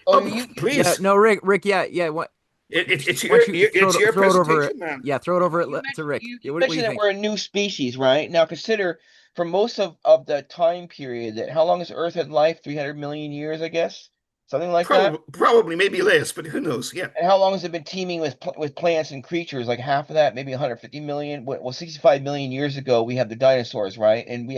Oh, Oh, you Yeah, please. no, Rick, yeah. What? It's Why don't you it's your throw it over? presentation, man. Yeah, throw it over you to mentioned Rick. you, Yeah, you what do you mentioned that think? we're a new species, right? Now consider for most of the time period that how long has Earth had life? 300 million years, I guess. Something like that. Probably maybe less, but who knows? Yeah, And how long has it been teeming with plants and creatures? Like half of that, maybe 150 million. Well, 65 million years ago, we have the dinosaurs, right? And we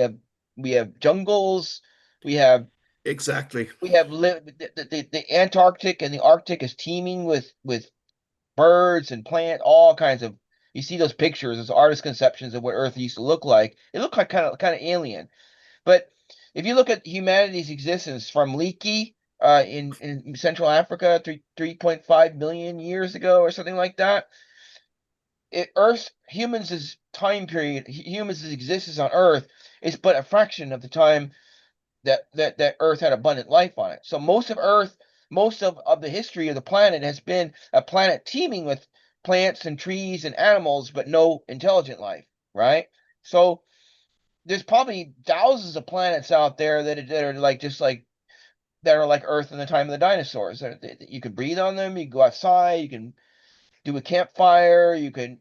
have jungles. We have exactly. we have the Antarctic and the Arctic is teeming with birds and plant, all kinds of. You see those pictures, those artist conceptions of what Earth used to look like. It looked like kind of alien. But if you look at humanity's existence from Leakey in Central Africa 3.5 million years ago or something like that, Earth humans' existence on Earth is but a fraction of the time that Earth had abundant life on it. So most of the history of the planet has been a planet teeming with plants and trees and animals, but no intelligent life, right? So there's probably thousands of planets out there that are like just like that are like Earth in the time of the dinosaurs. You can breathe on them. You can go outside. You can do a campfire. You could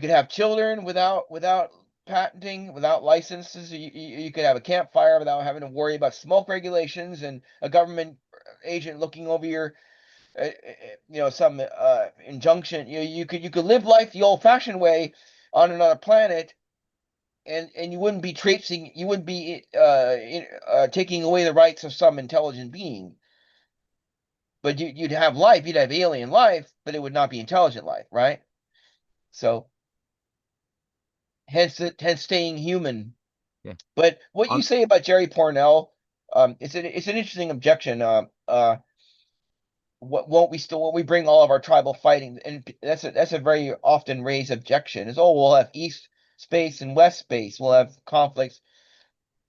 have children without patenting, without licenses. You could have a campfire without having to worry about smoke regulations and a government agent looking over your some injunction. You could live life the old-fashioned way on another planet, and you wouldn't be traipsing, you wouldn't be taking away the rights of some intelligent being. But you'd have life, you'd have alien life, but it would not be intelligent life, right? So hence staying human. Yeah. But what you On say about Jerry Pournelle, it's an interesting objection. Won't we bring all of our tribal fighting? And that's a very often raised objection. Is we'll have East space and West space. We'll have conflicts,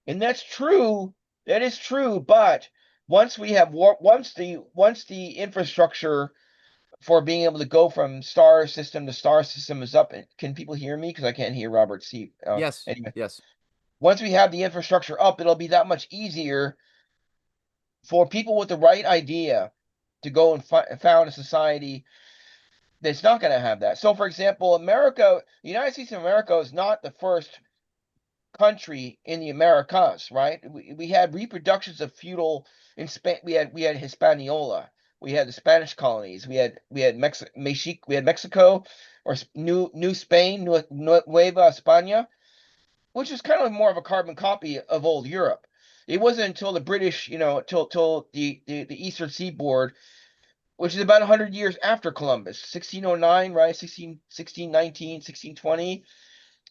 and that's true. That is true. But once we have once the infrastructure for being able to go from star system to star system is up, can people hear me? Because I can't hear Robert C. yes, Anyway, yes. once we have the infrastructure up, it'll be that much easier for people with the right idea to go and found a society that's not going to have that. So, for example, the United States of America is not the first country in the Americas, right? We had reproductions of feudal in Spain. We had Hispaniola. We had the Spanish colonies. We had Mexico, or New Spain, Nueva España, which is kind of more of a carbon copy of old Europe. It wasn't until the British, till the Eastern Seaboard, which is about 100 years after Columbus, 1609, right? 1619, 1620.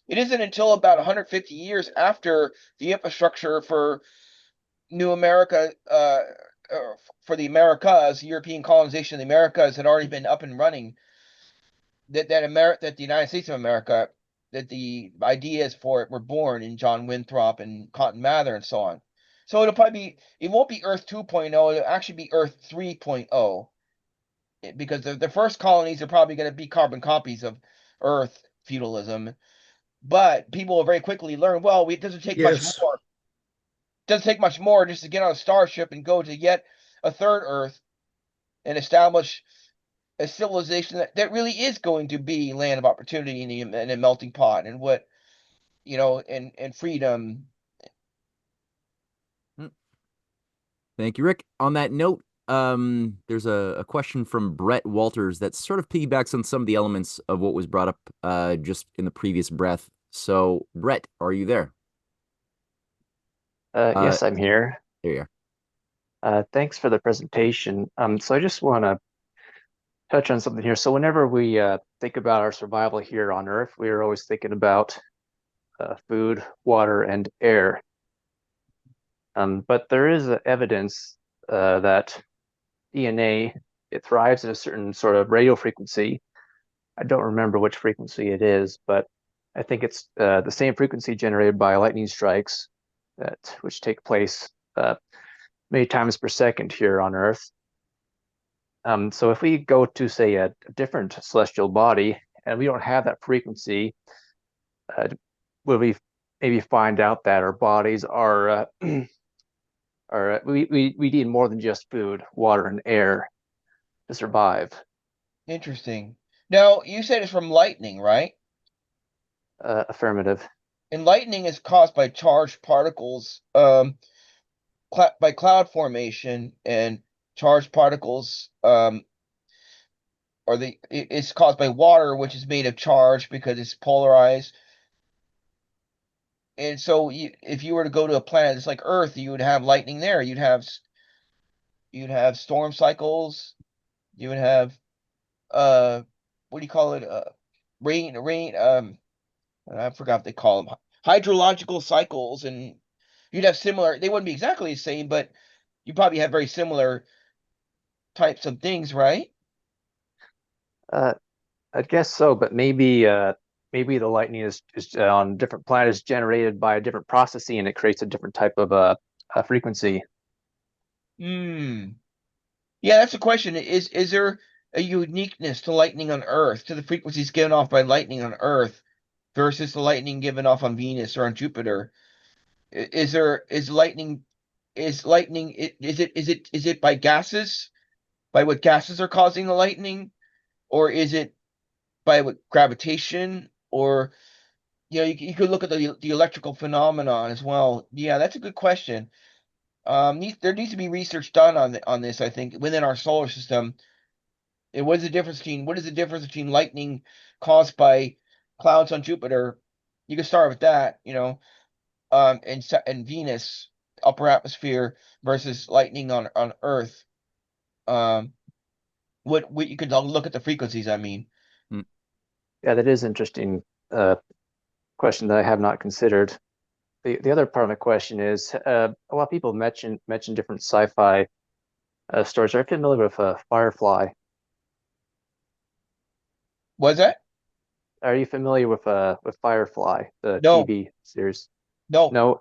It isn't until about 150 years after the infrastructure for New America, for the Americas, European colonization of the Americas had already been up and running, that the United States of America, that the ideas for it were born in John Winthrop and Cotton Mather and so on. So it won't be Earth 2.0, it'll actually be Earth 3.0, because the first colonies are probably going to be carbon copies of Earth feudalism. But people will very quickly learn, well, it doesn't take much Yes. more. It doesn't take much more just to get on a starship and go to yet a third Earth and establish a civilization that really is going to be land of opportunity and a melting pot, and and freedom. Thank you, Rick. On that note, there's a question from Brett Walters that sort of piggybacks on some of the elements of what was brought up just in the previous breath. So, Brett, are you there? Uh, Yes, I'm here. there you are. Thanks for the presentation. So I just want to touch on something here. So whenever we think about our survival here on Earth, we are always thinking about food, water, and air. But there is evidence that DNA, it thrives at a certain sort of radio frequency. I don't remember which frequency it is, but I think it's the same frequency generated by lightning strikes which take place many times per second here on Earth. So if we go to, say, a different celestial body and we don't have that frequency, will we maybe find out that our bodies are we need more than just food, water, and air to survive? Interesting. Now, you said it's from lightning, right? Affirmative. And lightning is caused by charged particles, by cloud formation, and charged particles, it's caused by water, which is made of charge because it's polarized. And so, if you were to go to a planet that's like Earth, you would have lightning there. You'd have storm cycles. You would have what do you call it? Rain. I forgot what they call them. Hydrological cycles, and you'd have similar. They wouldn't be exactly the same, but you probably have very similar types of things, right? Uh, I guess so, but maybe the lightning is on different planets generated by a different processing, and it creates a different type of frequency. Hmm. Yeah, that's the question. Is there a uniqueness to lightning on Earth, to the frequencies given off by lightning on Earth versus the lightning given off on Venus or on Jupiter? Is it by gases, by what gases are causing the lightning, or is it by what gravitation, or you could look at the electrical phenomenon as well. Yeah, that's a good question. There needs to be research done on this, I think, within our solar system. And what is the difference between lightning caused by clouds on Jupiter? You can start with that, and Venus, upper atmosphere, versus lightning on Earth. What you could look at the frequencies, I mean. Yeah, that is interesting question that I have not considered. The other part of my question is a lot of people mention different sci-fi stories. Are you familiar with Firefly? Was that? Are you familiar with Firefly, the No, TV series? no. No.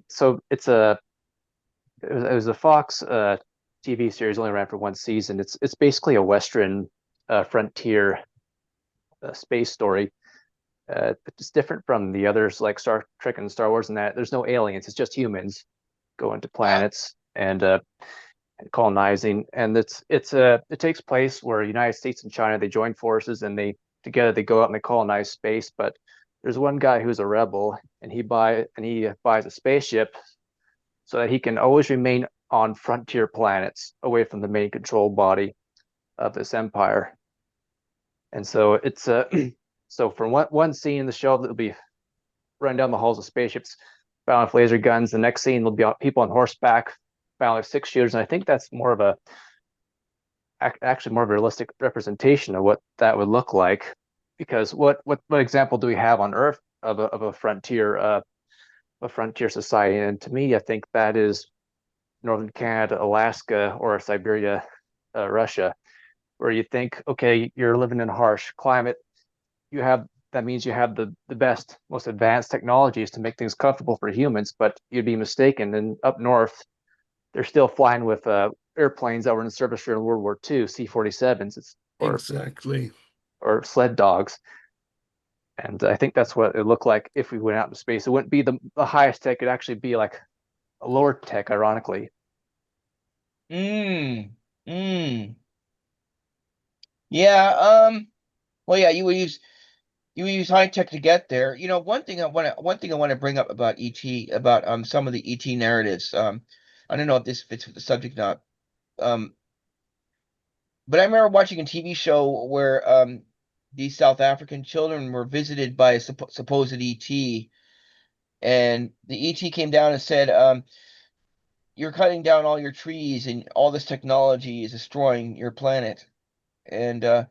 So it was a Fox TV series, only ran for one season. It's basically a Western frontier space story. It's different from the others like Star Trek and Star Wars in that there's no aliens. It's just humans going to planets and colonizing. And it takes place where United States and China, they join forces and they together they go out and they colonize space. But there's one guy who's a rebel and he buys a spaceship so that he can always remain on frontier planets away from the main control body of this empire. And so it's so from one scene in the show, that'll be running down the halls of spaceships, bound with laser guns. The next scene, there'll be people on horseback, bound with six shooters. And I think that's actually more of a realistic representation of what that would look like. Because what example do we have on Earth of a frontier society? And to me, I think that is northern Canada, Alaska, or Siberia, Russia, where you think, okay, you're living in a harsh climate. That means you have the best, most advanced technologies to make things comfortable for humans, but you'd be mistaken. And up north, they're still flying with airplanes that were in service during World War II, C-47s, Exactly. or sled dogs. And I think that's what it looked like if we went out into space. It wouldn't be the highest tech; it'd actually be like a lower tech, ironically. Mm. Mm. Yeah. Well, yeah, you would use high tech to get there. One thing I want to bring up about ET, about some of the ET narratives. I don't know if this fits with the subject or not. Um, but I remember watching a TV show where these South African children were visited by a supposed ET, and the ET came down and said, you're cutting down all your trees and all this technology is destroying your planet. And I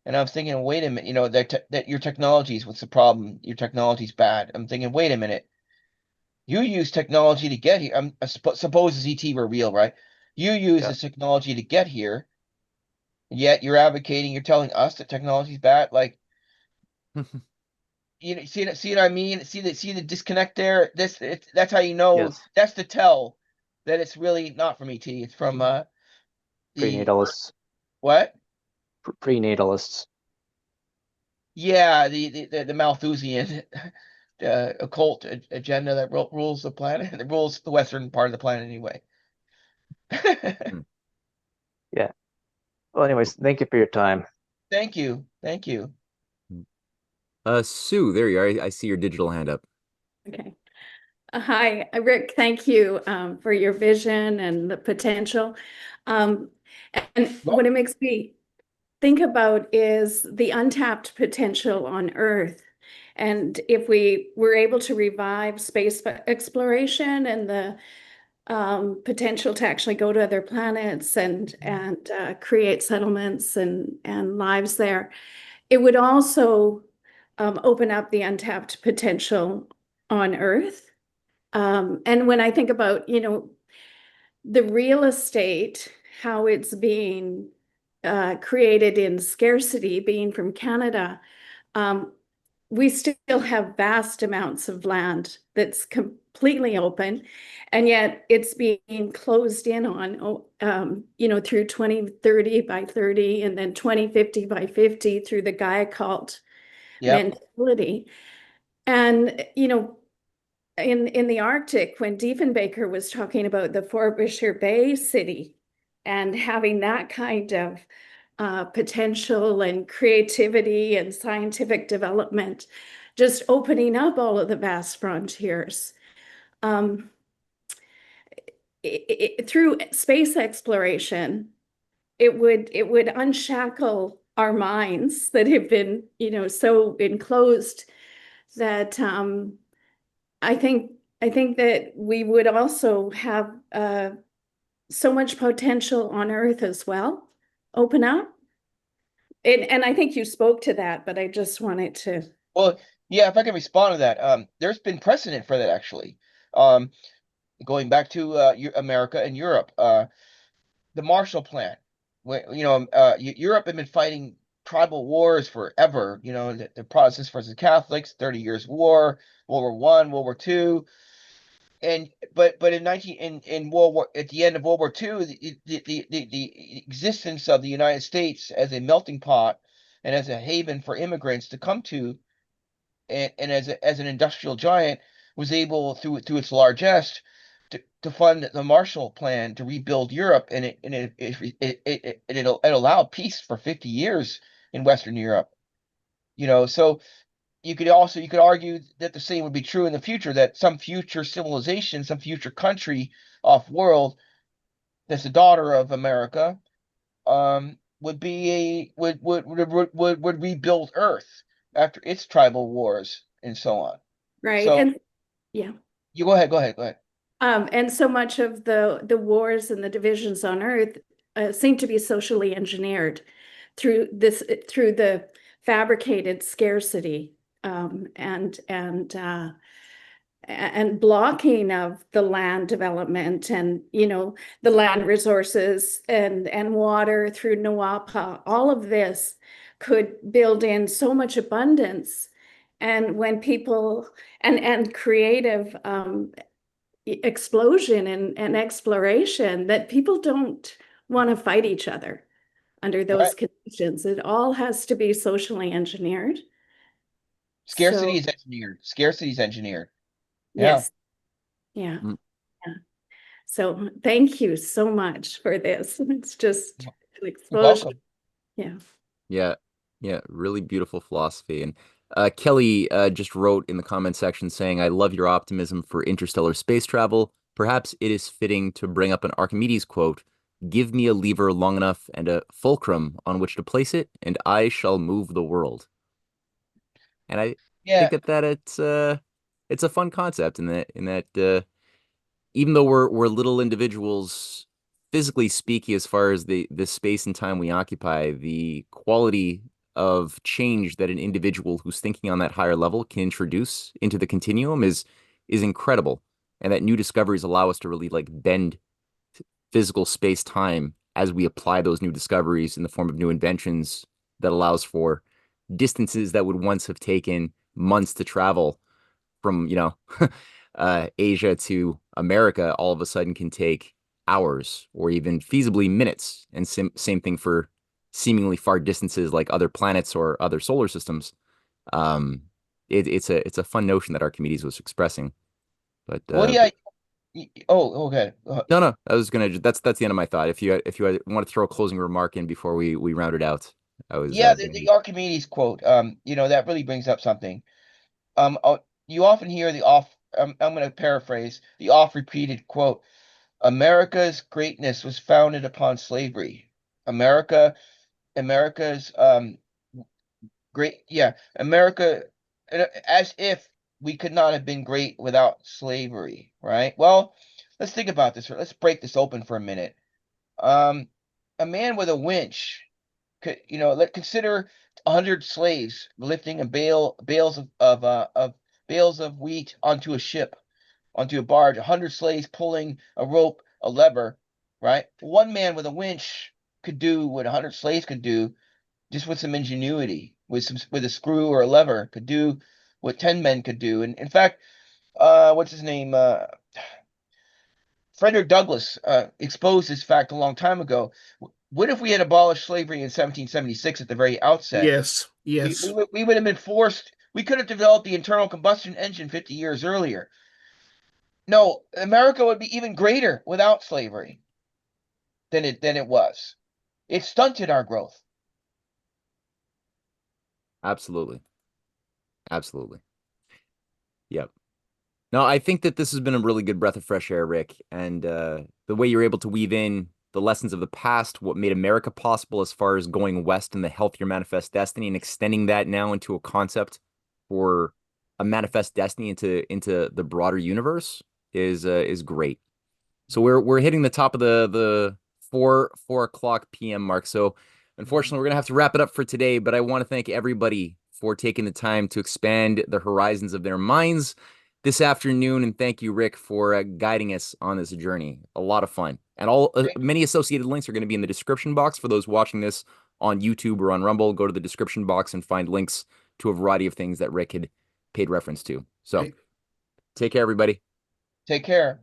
was thinking, wait a minute, that your technology is what's the problem? Your technology's bad. I'm thinking, wait a minute. You use technology to get here. Suppose the ET were real, right? You use Yeah. this technology to get here, yet you're advocating, you're telling us that technology's bad. Like, see what I mean? See the disconnect there. That's how you know. Yes. That's the tell that it's really not from ET. It's from the Prenatalists. what? Prenatalists. Yeah, the Malthusian occult agenda that rules the planet, that rules the western part of the planet anyway. Yeah. Well, anyways, thank you for your time. Thank you. Thank you. Sue, there you are. I see your digital hand up. Okay. Hi, Rick. Thank you for your vision and the potential. And what it makes me think about is the untapped potential on Earth. And if we were able to revive space exploration and the potential to actually go to other planets and create settlements and lives there, it would also open up the untapped potential on Earth. And when I think about, the real estate, how it's being created in scarcity, being from Canada, we still have vast amounts of land that's completely open, and yet it's being closed in on, through 2030 by 30, and then 2050 by 50 through the Gaia cult mentality. And, in the Arctic, when Diefenbaker was talking about the Frobisher Bay city and having that kind of potential and creativity and scientific development, just opening up all of the vast frontiers. Through space exploration, it would unshackle our minds that have been, so enclosed that I think that we would also have so much potential on Earth as well, open up. And I think you spoke to that, but I just wanted to. Well, yeah, if I can respond to that, there's been precedent for that actually. Going back to America and Europe, the Marshall Plan. Europe had been fighting tribal wars forever. The Protestants versus Catholics, 30 Years' War, World War One, World War Two, and but in World War, at the end of World War Two, the existence of the United States as a melting pot and as a haven for immigrants to come to, and as an industrial giant, was able through its largesse to fund the Marshall Plan to rebuild Europe, and it allowed peace for 50 years in Western Europe. So you could argue that the same would be true in the future, that some future civilization, some future country off world that's the daughter of America, would rebuild Earth after its tribal wars and so on. Right. So And yeah. you go ahead. And so much of the wars and the divisions on Earth seem to be socially engineered through the fabricated scarcity and blocking of the land development and the land resources and water through Nawapa. All of this could build in so much abundance, and when people and creative explosion and exploration, that people don't want to fight each other under those conditions. It all has to be socially engineered. Scarcity is engineered. Yes. Yeah. Yeah. So thank you so much for this. It's just an explosion. Yeah. Yeah, really beautiful philosophy. And Kelly just wrote in the comment section saying, I love your optimism for interstellar space travel. Perhaps it is fitting to bring up an Archimedes quote, give me a lever long enough and a fulcrum on which to place it, and I shall move the world. And I think that it's it's a fun concept in that even though we're little individuals, physically speaking, as far as the space and time we occupy, the quality of change that an individual who's thinking on that higher level can introduce into the continuum is incredible. And that new discoveries allow us to really like bend physical space time as we apply those new discoveries in the form of new inventions that allows for distances that would once have taken months to travel from, Asia to America, all of a sudden can take hours or even feasibly minutes. And same thing for seemingly far distances like other planets or other solar systems. Um, it's a fun notion that Archimedes was expressing. But Well, yeah. Oh, okay. no, I was gonna. That's the end of my thought. If you want to throw a closing remark in before we round it out, I was Yeah, the Archimedes quote, that really brings up something. You often hear I'm going to paraphrase the oft-repeated quote, America's greatness was founded upon slavery. America's America, as if we could not have been great without slavery, right? Well, let's think about this. Let's break this open for a minute. A man with a winch could, consider 100 slaves lifting bales of wheat onto a ship, onto a barge, 100 slaves pulling a rope, a lever, right? One man with a winch could do what 100 slaves could do, just with some ingenuity, with a screw or a lever, could do what 10 men could do. And in fact, what's his name? Frederick Douglass exposed this fact a long time ago. What if we had abolished slavery in 1776 at the very outset? Yes, yes. We would have been forced. We could have developed the internal combustion engine 50 years earlier. No, America would be even greater without slavery than it was. It stunted our growth. Absolutely. Yep. No, I think that this has been a really good breath of fresh air, Rick, and the way you're able to weave in the lessons of the past, what made America possible as far as going west and the healthier manifest destiny, and extending that now into a concept for a manifest destiny into the broader universe is great. So we're hitting the top of the 4 o'clock p.m. mark. So unfortunately, we're gonna have to wrap it up for today. But I want to thank everybody for taking the time to expand the horizons of their minds this afternoon, and thank you, Rick, for guiding us on this journey. A lot of fun, and many associated links are going to be in the description box for those watching this on YouTube or on Rumble. Go to the description box and find links to a variety of things that Rick had paid reference to. So, take care, everybody. Take care.